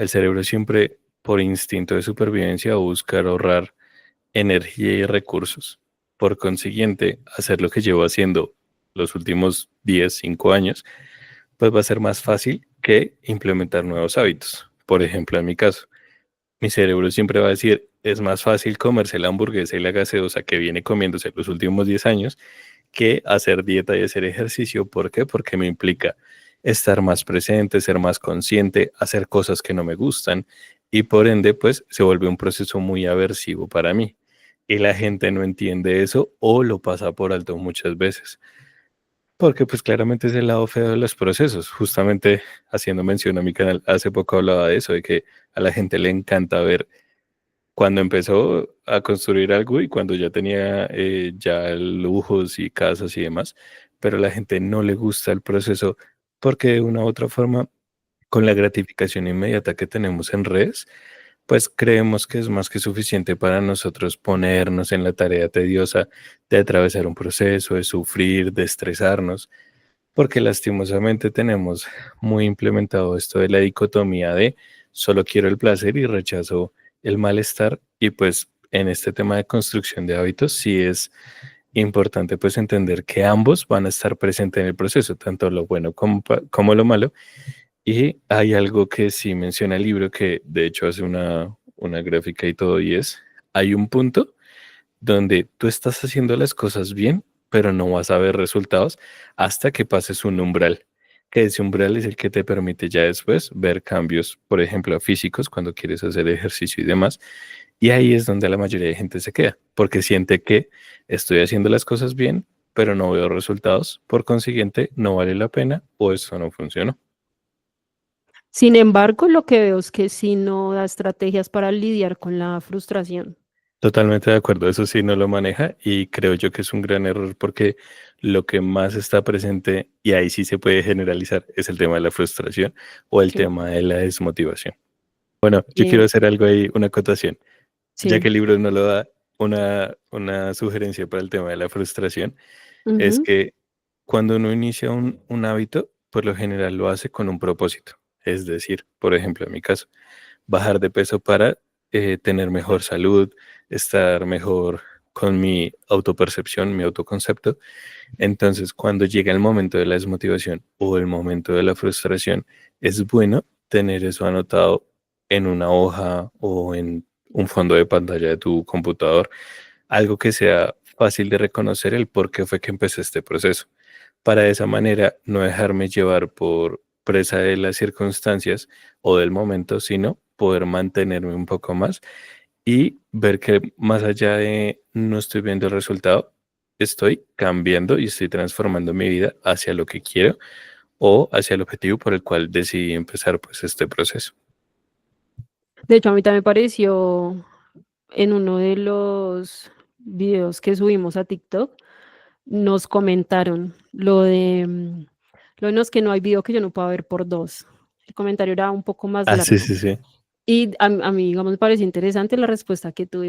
cerebro siempre por instinto de supervivencia va a buscar ahorrar energía y recursos. Por consiguiente, hacer lo que llevo haciendo los últimos 10 5 años, pues va a ser más fácil que implementar nuevos hábitos. Por ejemplo, en mi caso, mi cerebro siempre va a decir, es más fácil comerse la hamburguesa y la gaseosa que viene comiéndose los últimos 10 años que hacer dieta y hacer ejercicio. ¿Por qué? Porque me implica estar más presente, ser más consciente, hacer cosas que no me gustan y por ende, pues se vuelve un proceso muy aversivo para mí. Y la gente no entiende eso o lo pasa por alto muchas veces. Porque pues claramente es el lado feo de los procesos. Justamente haciendo mención a mi canal, hace poco hablaba de eso, de que a la gente le encanta ver cuando empezó a construir algo y cuando ya tenía ya lujos y casas y demás, pero a la gente no le gusta el proceso porque de una u otra forma, con la gratificación inmediata que tenemos en redes, pues creemos que es más que suficiente para nosotros ponernos en la tarea tediosa de atravesar un proceso, de sufrir, de estresarnos porque lastimosamente tenemos muy implementado esto de la dicotomía de solo quiero el placer y rechazo el malestar y pues en este tema de construcción de hábitos sí es importante pues entender que ambos van a estar presentes en el proceso, tanto lo bueno como lo malo y hay algo que sí menciona el libro que de hecho hace una gráfica y todo y es, hay un punto donde tú estás haciendo las cosas bien, pero no vas a ver resultados hasta que pases un umbral, que ese umbral es el que te permite ya después ver cambios, por ejemplo, físicos cuando quieres hacer ejercicio y demás. Y ahí es donde la mayoría de gente se queda, porque siente que estoy haciendo las cosas bien, pero no veo resultados, por consiguiente, no vale la pena o eso no funcionó. Sin embargo, lo que veo es que sí no da estrategias para lidiar con la frustración. Totalmente de acuerdo, eso sí no lo maneja y creo yo que es un gran error porque lo que más está presente y ahí sí se puede generalizar es el tema de la frustración o el Sí, tema de la desmotivación. Bueno, yo quiero eh, hacer algo ahí, una acotación, ya que sí. el libro no lo da una sugerencia para el tema de la frustración, es Ujú. que cuando uno inicia un hábito, por lo general lo hace con un propósito, es decir, por ejemplo, en mi caso, bajar de peso para tener mejor salud, estar mejor con mi autopercepción, mi autoconcepto. Entonces, cuando llega el momento de la desmotivación o el momento de la frustración, es bueno tener eso anotado en una hoja o en un fondo de pantalla de tu computador, algo que sea fácil de reconocer el por qué fue que empecé este proceso. Para de esa manera no dejarme llevar por presa de las circunstancias o del momento, sino poder mantenerme un poco más y ver que más allá de no estoy viendo el resultado, estoy cambiando y estoy transformando mi vida hacia lo que quiero o hacia el objetivo por el cual decidí empezar pues este proceso. De hecho, a mí también me pareció en uno de los videos que subimos a TikTok, nos comentaron lo de no es que no hay video que yo no pueda ver por dos. El comentario era un poco más Ah, sí, largo. sí, sí. Y a mí, digamos, me pareció interesante la respuesta que tú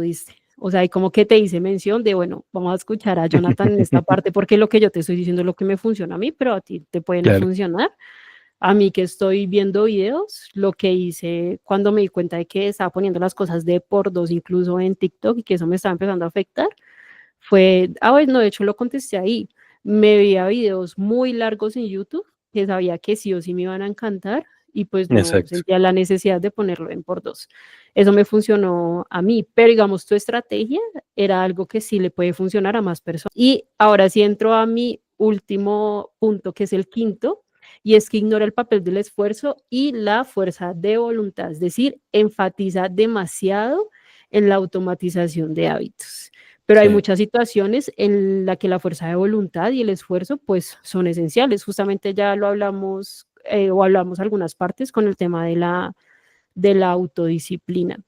diste. O sea, y como que te hice mención de, bueno, vamos a escuchar a Jonathan en esta parte, porque lo que yo te estoy diciendo es lo que me funciona a mí, pero a ti te puede no Claro. funcionar. A mí que estoy viendo videos, lo que hice cuando me di cuenta de que estaba poniendo las cosas de por dos incluso en TikTok y que eso me estaba empezando a afectar, fue, bueno, de hecho lo contesté ahí. Me veía videos muy largos en YouTube que sabía que sí o sí me iban a encantar y pues no Exacto. sentía la necesidad de ponerlo en por dos. Eso me funcionó a mí, pero digamos, tu estrategia era algo que sí le puede funcionar a más personas. Y ahora sí entro a mi último punto, que es el quinto, y es que ignora el papel del esfuerzo y la fuerza de voluntad, es decir, enfatiza demasiado en la automatización de hábitos. Pero hay Sí. muchas situaciones en las que la fuerza de voluntad y el esfuerzo pues son esenciales. Justamente ya lo hablamos o hablamos algunas partes con el tema de la autodisciplina.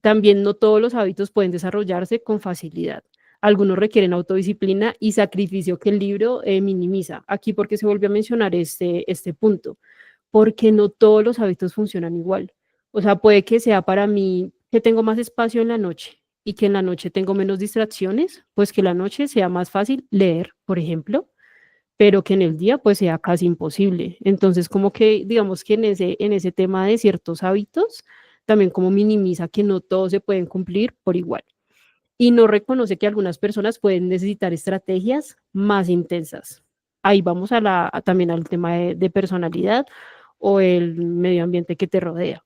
También no todos los hábitos pueden desarrollarse con facilidad. Algunos requieren autodisciplina y sacrificio que el libro minimiza. Aquí porque se volvió a mencionar este punto, porque no todos los hábitos funcionan igual. O sea, puede que sea para mí que tengo más espacio en la noche y que en la noche tengo menos distracciones, pues que la noche sea más fácil leer, por ejemplo, pero que en el día pues sea casi imposible. Entonces, como que digamos que en ese tema de ciertos hábitos, también como minimiza que no todos se pueden cumplir por igual. Y no reconoce que algunas personas pueden necesitar estrategias más intensas. Ahí vamos también al tema de personalidad o el medio ambiente que te rodea.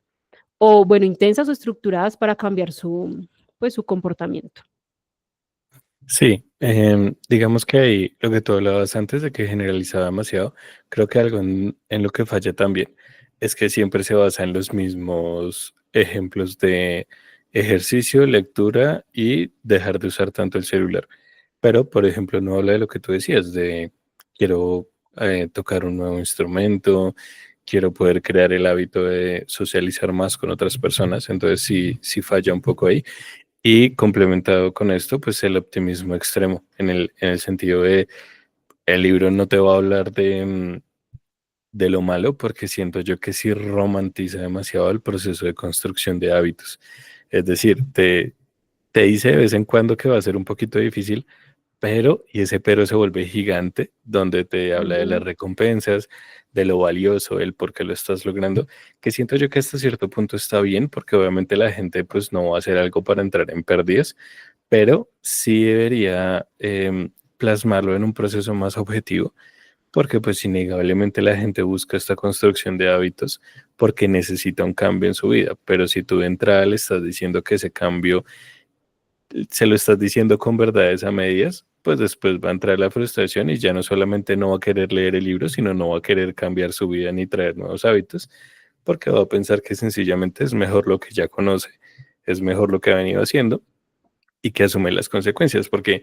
O bueno, intensas o estructuradas para cambiar pues, su comportamiento. Sí, digamos que ahí lo que tú hablabas antes de que generalizaba demasiado, creo que algo en lo que falla también es que siempre se basa en los mismos ejemplos de ejercicio, lectura y dejar de usar tanto el celular. Pero, por ejemplo, no habla de lo que tú decías, de quiero tocar un nuevo instrumento, quiero poder crear el hábito de socializar más con otras personas, entonces sí, sí falla un poco ahí. Y complementado con esto, pues el optimismo extremo, en el sentido de el libro no te va a hablar de lo malo, porque siento yo que sí romantiza demasiado el proceso de construcción de hábitos. Es decir, te dice de vez en cuando que va a ser un poquito difícil, pero, y ese pero se vuelve gigante, donde te habla de las Ujú. recompensas, de lo valioso, el por qué lo estás logrando, que siento yo que hasta cierto punto está bien, porque obviamente la gente pues no va a hacer algo para entrar en pérdidas, pero sí debería plasmarlo en un proceso más objetivo, porque pues innegablemente la gente busca esta construcción de hábitos porque necesita un cambio en su vida, pero si tú de entrada le estás diciendo que ese cambio se lo estás diciendo con verdades a medias, pues después va a entrar la frustración y ya no solamente no va a querer leer el libro, sino no va a querer cambiar su vida ni traer nuevos hábitos, porque va a pensar que sencillamente es mejor lo que ya conoce, es mejor lo que ha venido haciendo y que asume las consecuencias, porque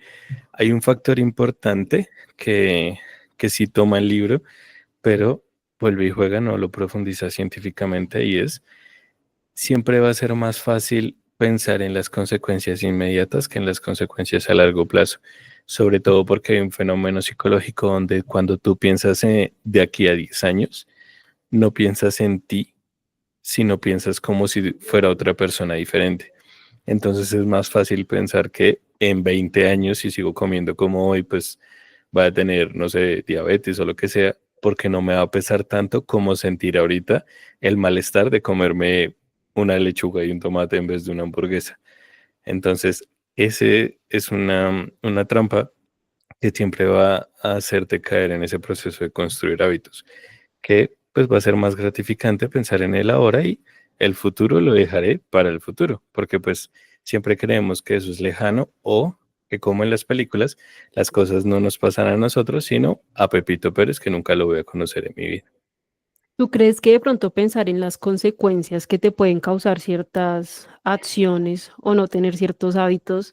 hay un factor importante que sí toma el libro, pero vuelve y juega, no lo profundiza científicamente y es siempre va a ser más fácil pensar en las consecuencias inmediatas que en las consecuencias a largo plazo, sobre todo porque hay un fenómeno psicológico donde cuando tú piensas de aquí a 10 años, no piensas en ti, sino piensas como si fuera otra persona diferente. Entonces es más fácil pensar que en 20 años, si sigo comiendo como hoy, pues va a tener, no sé, diabetes o lo que sea, porque no me va a pesar tanto como sentir ahorita el malestar de comerme una lechuga y un tomate en vez de una hamburguesa. Entonces, ese es una trampa que siempre va a hacerte caer en ese proceso de construir hábitos, que pues va a ser más gratificante pensar en el ahora y el futuro lo dejaré para el futuro, porque pues siempre creemos que eso es lejano o que como en las películas, las cosas no nos pasan a nosotros, sino a Pepito Pérez, que nunca lo voy a conocer en mi vida. ¿Tú crees que de pronto pensar en las consecuencias que te pueden causar ciertas acciones o no tener ciertos hábitos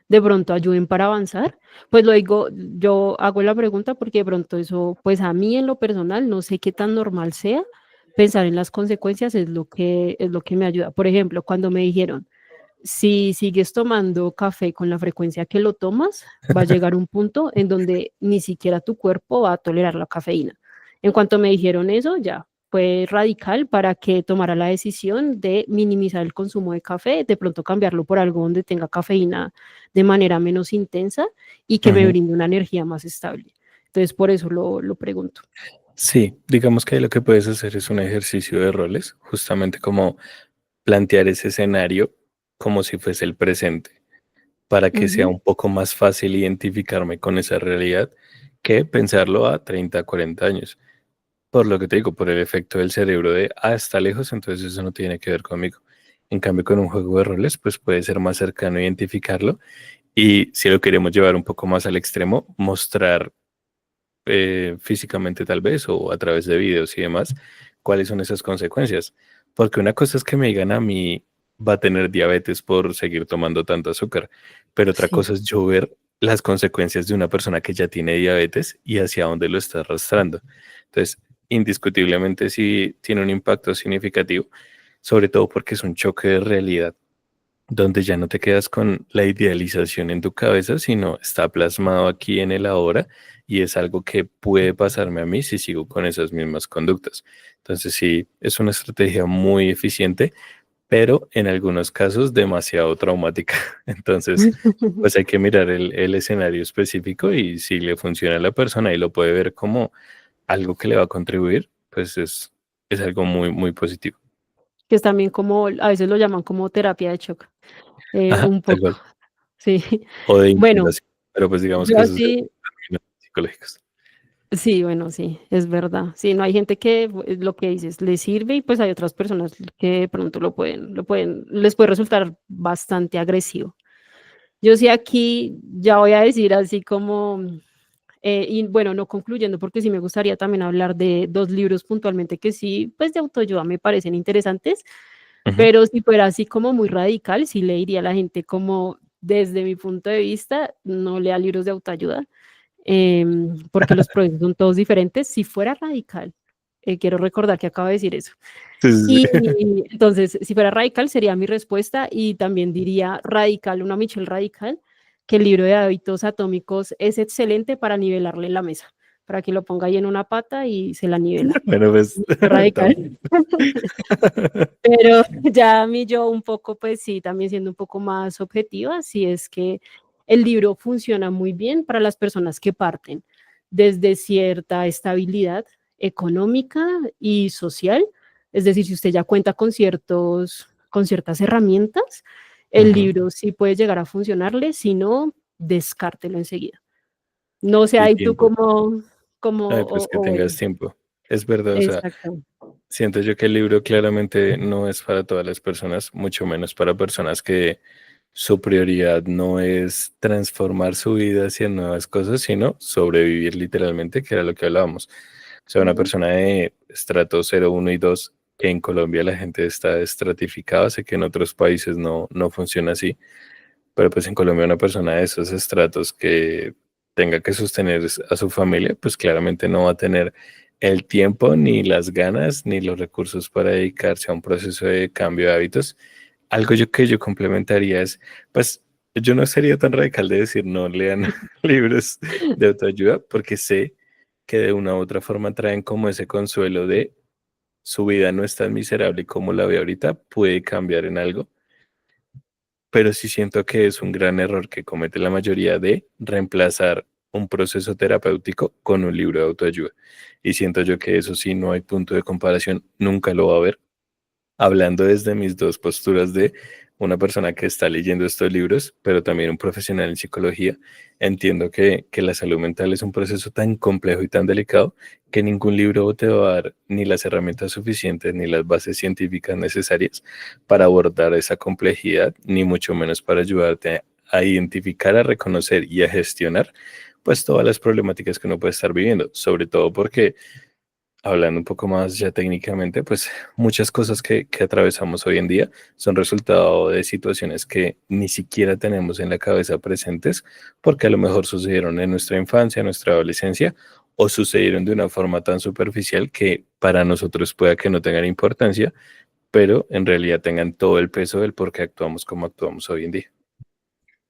de pronto ayuden para avanzar? Pues lo digo, yo hago la pregunta porque de pronto eso, pues a mí en lo personal, no sé qué tan normal sea, pensar en las consecuencias es lo que me ayuda. Por ejemplo, cuando me dijeron, si sigues tomando café con la frecuencia que lo tomas, va a llegar un punto en donde ni siquiera tu cuerpo va a tolerar la cafeína. En cuanto me dijeron eso, ya fue radical para que tomara la decisión de minimizar el consumo de café, de pronto cambiarlo por algo donde tenga cafeína de manera menos intensa y que me Ujú. brinde una energía más estable. Entonces, por eso lo pregunto. Sí, digamos que ahí lo que puedes hacer es un ejercicio de roles, justamente como plantear ese escenario como si fuese el presente, para que sea Ujú. un poco más fácil identificarme con esa realidad que pensarlo a 30, 40 años. Por lo que te digo, por el efecto del cerebro de, está lejos, entonces eso no tiene que ver conmigo. En cambio, con un juego de roles, pues puede ser más cercano identificarlo y si lo queremos llevar un poco más al extremo, mostrar físicamente tal vez o a través de videos y demás, cuáles son esas consecuencias. Porque una cosa es que me digan a mí va a tener diabetes por seguir tomando tanto azúcar, pero otra Sí, cosa es yo ver las consecuencias de una persona que ya tiene diabetes y hacia dónde lo está arrastrando. Entonces, indiscutiblemente sí tiene un impacto significativo, sobre todo porque es un choque de realidad donde ya no te quedas con la idealización en tu cabeza, sino está plasmado aquí en el ahora y es algo que puede pasarme a mí si sigo con esas mismas conductas. Entonces sí, es una estrategia muy eficiente, pero en algunos casos demasiado traumática. Entonces, pues hay que mirar el escenario específico y si le funciona a la persona y lo puede ver como algo que le va a contribuir, pues es algo muy, muy positivo. que es también como, a veces lo llaman como terapia de shock, Ajá, un tal poco, cual. sí. O de Bueno, integración, pero pues digamos yo que esos son así, términos psicológicos. sí, bueno, sí, es verdad. Sí, no hay gente que lo que dices le sirve y pues hay otras personas que de pronto les puede resultar bastante agresivo. Yo sí aquí ya voy a decir así como, y bueno, no concluyendo, porque sí me gustaría también hablar de dos libros puntualmente que sí, pues de autoayuda me parecen interesantes, Ujú. pero si fuera así como muy radical, sí le diría a la gente como desde mi punto de vista, no lea libros de autoayuda, porque los procesos son todos diferentes. Si fuera radical, quiero recordar que acabo de decir eso. Sí, sí, Y sí. entonces, si fuera radical, sería mi respuesta y también diría radical, una Michelle Radical, que el libro de hábitos atómicos es excelente para nivelarle la mesa, para que lo ponga ahí en una pata y se la nivela. Bueno, pues Radical. tampoco. Pero ya a mí yo un poco, pues sí, también siendo un poco más objetiva, sí es que el libro funciona muy bien para las personas que parten desde cierta estabilidad económica y social. Es decir, si usted ya cuenta con ciertas herramientas, el Ujú. libro sí puede llegar a funcionarle, si no, descártelo enseguida. No sé, Y ahí tú tiempo. como, Ay, pues que tengas bueno, tiempo. Es verdad, o sea, exacto. siento yo que el libro claramente no es para todas las personas, mucho menos para personas que su prioridad no es transformar su vida hacia nuevas cosas, sino sobrevivir literalmente, que era lo que hablábamos. O sea, una Ujú. persona de estrato 0, 1 y 2 que en Colombia la gente está estratificada, sé que en otros países no funciona así, pero pues en Colombia una persona de esos estratos que tenga que sostener a su familia, pues claramente no va a tener el tiempo, ni las ganas, ni los recursos para dedicarse a un proceso de cambio de hábitos. Algo que yo complementaría es, pues yo no sería tan radical de decir no lean libros de autoayuda, porque sé que de una u otra forma traen como ese consuelo de su vida no es tan miserable como la ve ahorita, puede cambiar en algo, pero sí siento que es un gran error que comete la mayoría de reemplazar un proceso terapéutico con un libro de autoayuda. Y siento yo que eso sí no hay punto de comparación, nunca lo va a haber. Hablando desde mis dos posturas de una persona que está leyendo estos libros, pero también un profesional en psicología, entiendo que la salud mental es un proceso tan complejo y tan delicado que ningún libro te va a dar ni las herramientas suficientes ni las bases científicas necesarias para abordar esa complejidad, ni mucho menos para ayudarte a identificar, a reconocer y a gestionar pues todas las problemáticas que uno puede estar viviendo, sobre todo porque hablando un poco más ya técnicamente, pues muchas cosas que atravesamos hoy en día son resultado de situaciones que ni siquiera tenemos en la cabeza presentes, porque a lo mejor sucedieron en nuestra infancia, en nuestra adolescencia, o sucedieron de una forma tan superficial que para nosotros pueda que no tengan importancia, pero en realidad tengan todo el peso del por qué actuamos como actuamos hoy en día.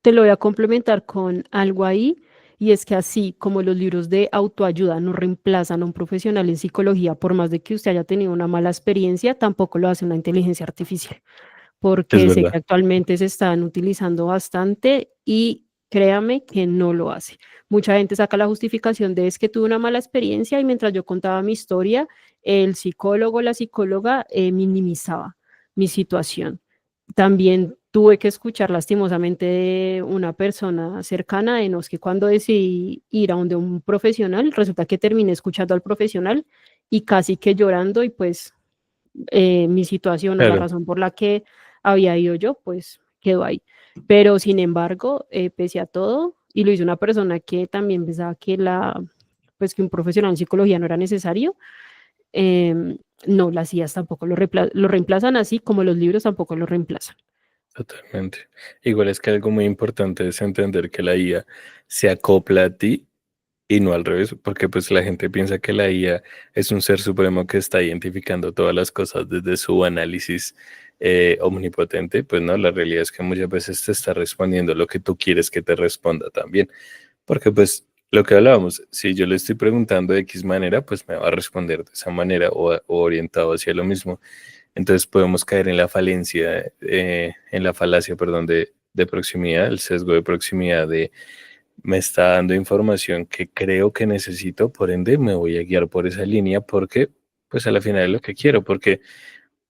Te lo voy a complementar con algo ahí, y es que así como los libros de autoayuda no reemplazan a un profesional en psicología, por más de que usted haya tenido una mala experiencia, tampoco lo hace una inteligencia artificial, Es porque sé verdad. que actualmente se están utilizando bastante y Créame que no lo hace. Mucha gente saca la justificación de es que tuve una mala experiencia y mientras yo contaba mi historia, el psicólogo, la psicóloga minimizaba mi situación. También tuve que escuchar lastimosamente de una persona cercana de nos que cuando decidí ir a donde un profesional, resulta que terminé escuchando al profesional y casi que llorando y pues mi situación o la Claro, razón por la que había ido yo, pues quedó ahí. Pero sin embargo, pese a todo, y lo hizo una persona que también pensaba que pues que un profesional en psicología no era necesario, no, las IAs tampoco lo reemplazan así como los libros tampoco lo reemplazan. totalmente. Igual es que algo muy importante es entender que la IA se acopla a ti y no al revés, porque pues la gente piensa que la IA es un ser supremo que está identificando todas las cosas desde su análisis omnipotente. Pues no, la realidad es que muchas veces te está respondiendo lo que tú quieres que te responda también. Porque pues lo que hablábamos, si yo le estoy preguntando de X manera, pues me va a responder de esa manera o orientado hacia lo mismo. Entonces podemos caer en la falencia, en la falacia, perdón, de proximidad, el sesgo de proximidad de me está dando información que creo que necesito, por ende me voy a guiar por esa línea porque pues a la final es lo que quiero, porque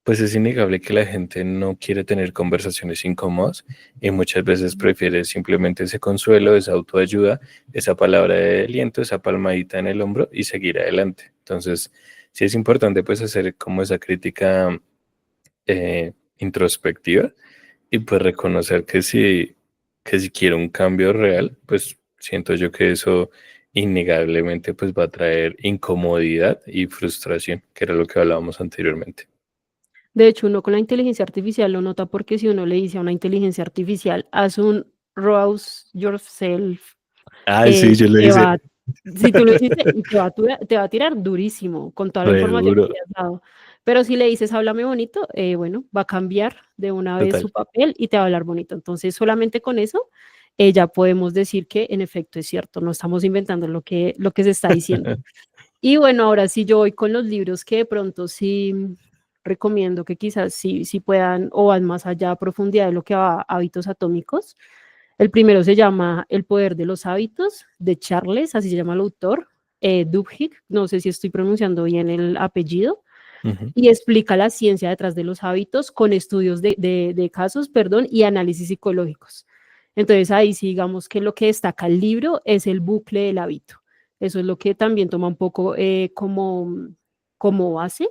pues es innegable que la gente no quiere tener conversaciones incómodas y muchas veces prefiere simplemente ese consuelo, esa autoayuda, esa palabra de aliento, esa palmadita en el hombro y seguir adelante. Entonces, sí es importante pues hacer como esa crítica introspectiva y pues reconocer que si quiero un cambio real, pues siento yo que eso innegablemente pues va a traer incomodidad y frustración, que era lo que hablábamos anteriormente. De hecho, uno con la inteligencia artificial lo nota porque si uno le dice a una inteligencia artificial, haz un rouse yourself, Ay, sí, yo lo te hice va, si tú lo hiciste, y te va a tirar durísimo con toda la re información que duro, le has dado. Pero si le dices, háblame bonito, bueno, va a cambiar de una vez total. su papel y te va a hablar bonito. Entonces, solamente con eso, ya podemos decir que en efecto es cierto, no estamos inventando lo que se está diciendo. Y bueno, ahora sí yo voy con los libros que de pronto sí recomiendo que quizás sí puedan o van más allá a profundidad de lo que va a hábitos atómicos. El primero se llama El poder de los hábitos, de Charles, así se llama el autor, Duhigg, no sé si estoy pronunciando bien el apellido, Ujú. y explica la ciencia detrás de los hábitos con estudios de casos, perdón, y análisis psicológicos. Entonces ahí sí digamos que lo que destaca el libro es el bucle del hábito. Eso es lo que también toma un poco como base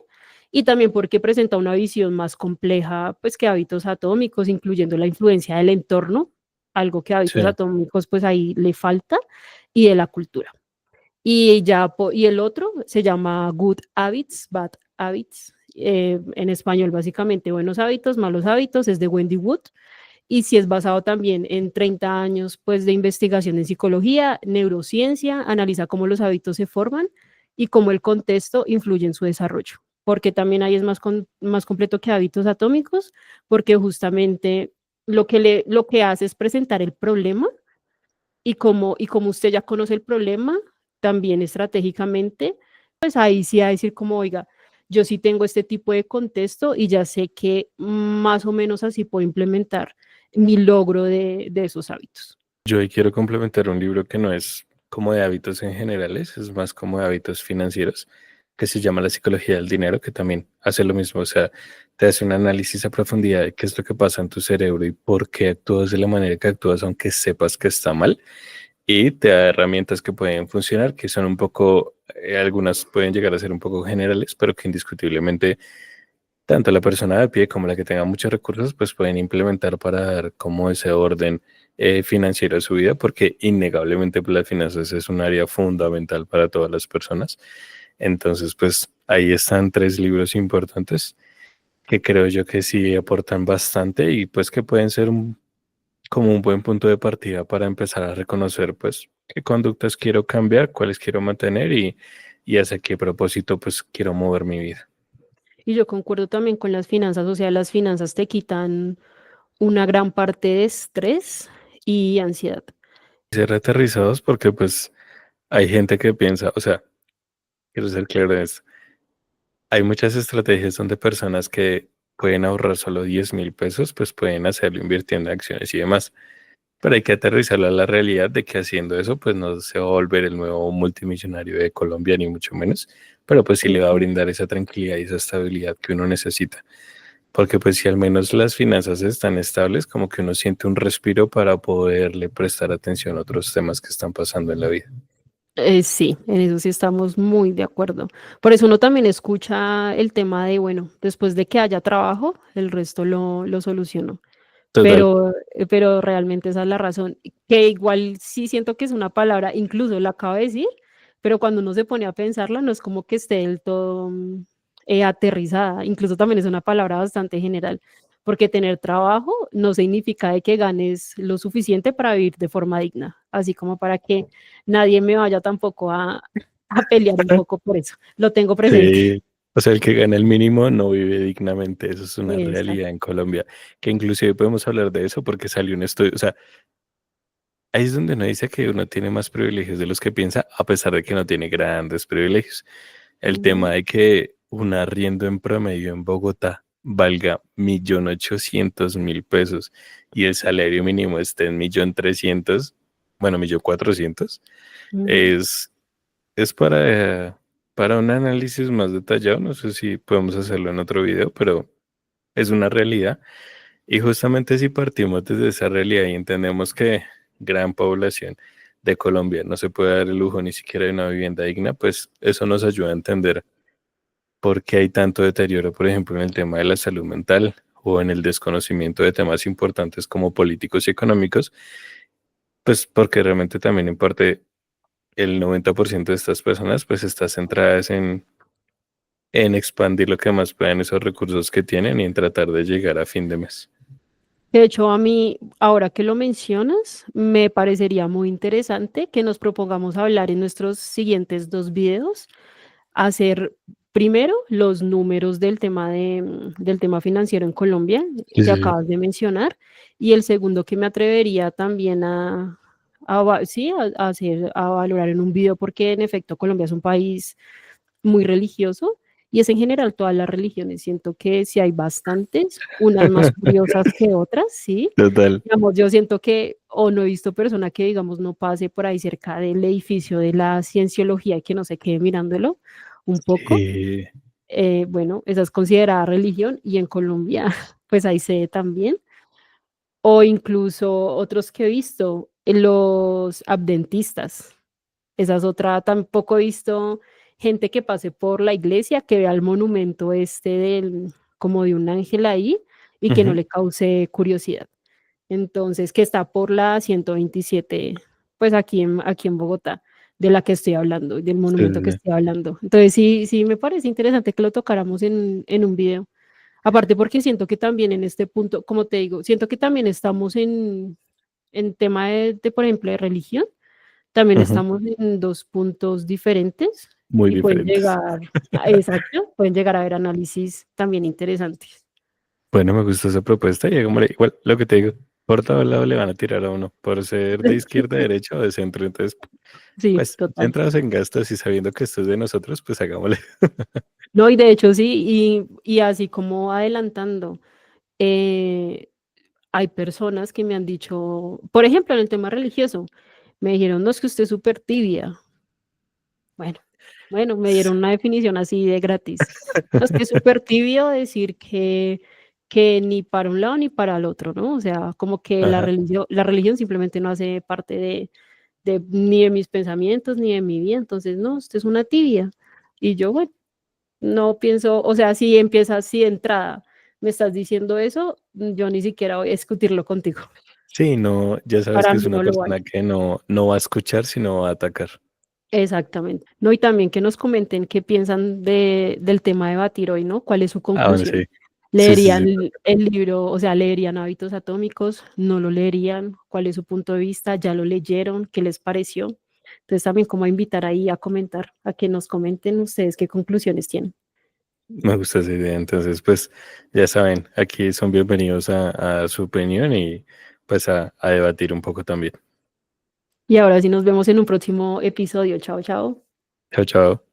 y también porque presenta una visión más compleja pues que hábitos atómicos, incluyendo la influencia del entorno, algo que hábitos Sí, atómicos pues ahí le falta, y de la cultura. Y el otro se llama Good Habits, Bad Habits. En español, básicamente, buenos hábitos, malos hábitos, es de Wendy Wood. Y si es basado también en 30 años pues, de investigación en psicología, neurociencia, analiza cómo los hábitos se forman y cómo el contexto influye en su desarrollo. Porque también ahí es más completo que hábitos atómicos, porque justamente lo que hace es presentar el problema y como usted ya conoce el problema, también estratégicamente, pues ahí sí a decir como, oiga, yo sí tengo este tipo de contexto y ya sé que más o menos así puedo implementar mi logro de esos hábitos. yo hoy quiero complementar un libro que no es como de hábitos en generales, es más como de hábitos financieros, que se llama La psicología del dinero, que también hace lo mismo, o sea, te hace un análisis a profundidad de qué es lo que pasa en tu cerebro y por qué actúas de la manera que actúas, aunque sepas que está mal, y te da herramientas que pueden funcionar, que son un poco, algunas pueden llegar a ser un poco generales, pero que indiscutiblemente tanto la persona de pie como la que tenga muchos recursos, pues pueden implementar para dar como ese orden financiero a su vida, porque innegablemente pues, las finanzas es un área fundamental para todas las personas. Entonces, pues ahí están tres libros importantes que creo yo que sí aportan bastante y pues que pueden ser como un buen punto de partida para empezar a reconocer pues qué conductas quiero cambiar, cuáles quiero mantener y hacia qué propósito pues quiero mover mi vida. Y yo concuerdo también con las finanzas, o sea, las finanzas te quitan una gran parte de estrés y ansiedad. Ser aterrizados porque pues hay gente que piensa, o sea, quiero ser claro en esto, hay muchas estrategias donde personas que pueden ahorrar solo 10.000 pesos, pues pueden hacerlo invirtiendo en acciones y demás. pero hay que aterrizarlo a la realidad de que haciendo eso, pues no se va a volver el nuevo multimillonario de Colombia, ni mucho menos, pero pues sí le va a brindar esa tranquilidad y esa estabilidad que uno necesita. Porque pues si al menos las finanzas están estables, como que uno siente un respiro para poderle prestar atención a otros temas que están pasando en la vida. Sí, en eso sí estamos muy de acuerdo. Por eso uno también escucha el tema de, bueno, después de que haya trabajo, el resto lo soluciono. Total. Pero realmente esa es la razón, que igual sí siento que es una palabra, incluso la acabo de decir, pero cuando uno se pone a pensarla no es como que esté del todo aterrizada, incluso también es una palabra bastante general, porque tener trabajo no significa de que ganes lo suficiente para vivir de forma digna, así como para que nadie me vaya tampoco a pelear un poco por eso, lo tengo presente. Sí. O sea, el que gana el mínimo no vive dignamente. Eso es una Exacto. realidad en Colombia. Que inclusive podemos hablar de eso porque salió un estudio. O sea, ahí es donde uno dice que uno tiene más privilegios de los que piensa, a pesar de que no tiene grandes privilegios. El tema Ujú, de que un arriendo en promedio en Bogotá valga 1.800.000 pesos y el salario mínimo esté en 1.300.000, bueno, 1.400.000, ujú. es, es para un análisis más detallado. No sé si podemos hacerlo en otro video, pero es una realidad. Y justamente si partimos desde esa realidad y entendemos que gran población de Colombia no se puede dar el lujo ni siquiera de una vivienda digna, pues eso nos ayuda a entender por qué hay tanto deterioro, por ejemplo, en el tema de la salud mental o en el desconocimiento de temas importantes como políticos y económicos, pues porque realmente también en parte el 90% de estas personas pues está centradas en expandir lo que más puedan esos recursos que tienen y en tratar de llegar a fin de mes. De hecho, a mí, ahora que lo mencionas, me parecería muy interesante que nos propongamos hablar en nuestros siguientes dos videos, hacer primero los números del tema del tema financiero en Colombia Sí, que sí, sí. acabas de mencionar, y el segundo que me atrevería también sí, a hacer, a valorar en un video, porque en efecto Colombia es un país muy religioso y es en general todas las religiones. Siento que sí hay bastantes, unas más curiosas que otras, sí. Total. Digamos, yo siento que, o no he visto persona que, digamos, no pase por ahí cerca del edificio de la cienciología y que no se quede mirándolo un poco. Sí. Bueno, esa es considerada religión y en Colombia, pues hay sede también. O incluso otros que he visto, los adventistas. Esa es otra, tampoco he visto gente que pase por la iglesia, que vea el monumento este como de un ángel ahí y que no Ujú. le cause curiosidad. Entonces, que está por la 127, pues aquí en Bogotá, de la que estoy hablando, del Sí, monumento sí, que sí. estoy hablando. Entonces, sí, sí, me parece interesante que lo tocáramos en un video. Aparte porque siento que también en este punto, como te digo, siento que también estamos en tema por ejemplo, de religión, también Ujú. estamos en dos puntos diferentes Muy y pueden diferentes. llegar, exacto, pueden llegar a haber análisis también interesantes. Bueno, me gusta esa propuesta y hagámosle igual lo que te digo. Por todo lado le van a tirar a uno, por ser de izquierda, derecha o de centro. Entonces, Sí, pues, total. centrados en gastos y sabiendo que esto es de nosotros, pues hagámosle. No, y de hecho sí, y así como adelantando, eh, hay personas que me han dicho, por ejemplo, en el tema religioso, me dijeron, no es que usted es súper tibia. Bueno, bueno, me dieron una definición así de gratis. No, es que es súper tibio decir que ni para un lado ni para el otro, ¿no? O sea, como que Ajá. la religión simplemente no hace parte ni de mis pensamientos ni de mi vida. Entonces, no, usted es una tibia. Y yo, bueno, no pienso, o sea, si empiezas así de entrada, me estás diciendo eso, yo ni siquiera voy a discutirlo contigo. Sí, no, ya sabes Para que mí es una no lo vale. persona que no va a escuchar, sino va a atacar. Exactamente. No, y también que nos comenten qué piensan del tema de debatir hoy, ¿no? ¿Cuál es su Ah, bueno, sí. conclusión? Sí, sí, ¿Leerían sí. el libro, o sea, leerían Hábitos Atómicos? ¿No lo leerían? ¿Cuál es su punto de vista? ¿Ya lo leyeron? ¿Qué les pareció? Entonces también como a invitar ahí a comentar, a que nos comenten ustedes qué conclusiones tienen. Me gusta esa idea. Entonces, pues, ya saben, aquí son bienvenidos a su opinión y pues a debatir un poco también. Y ahora sí nos vemos en un próximo episodio. Chao, chao. Chao, chao.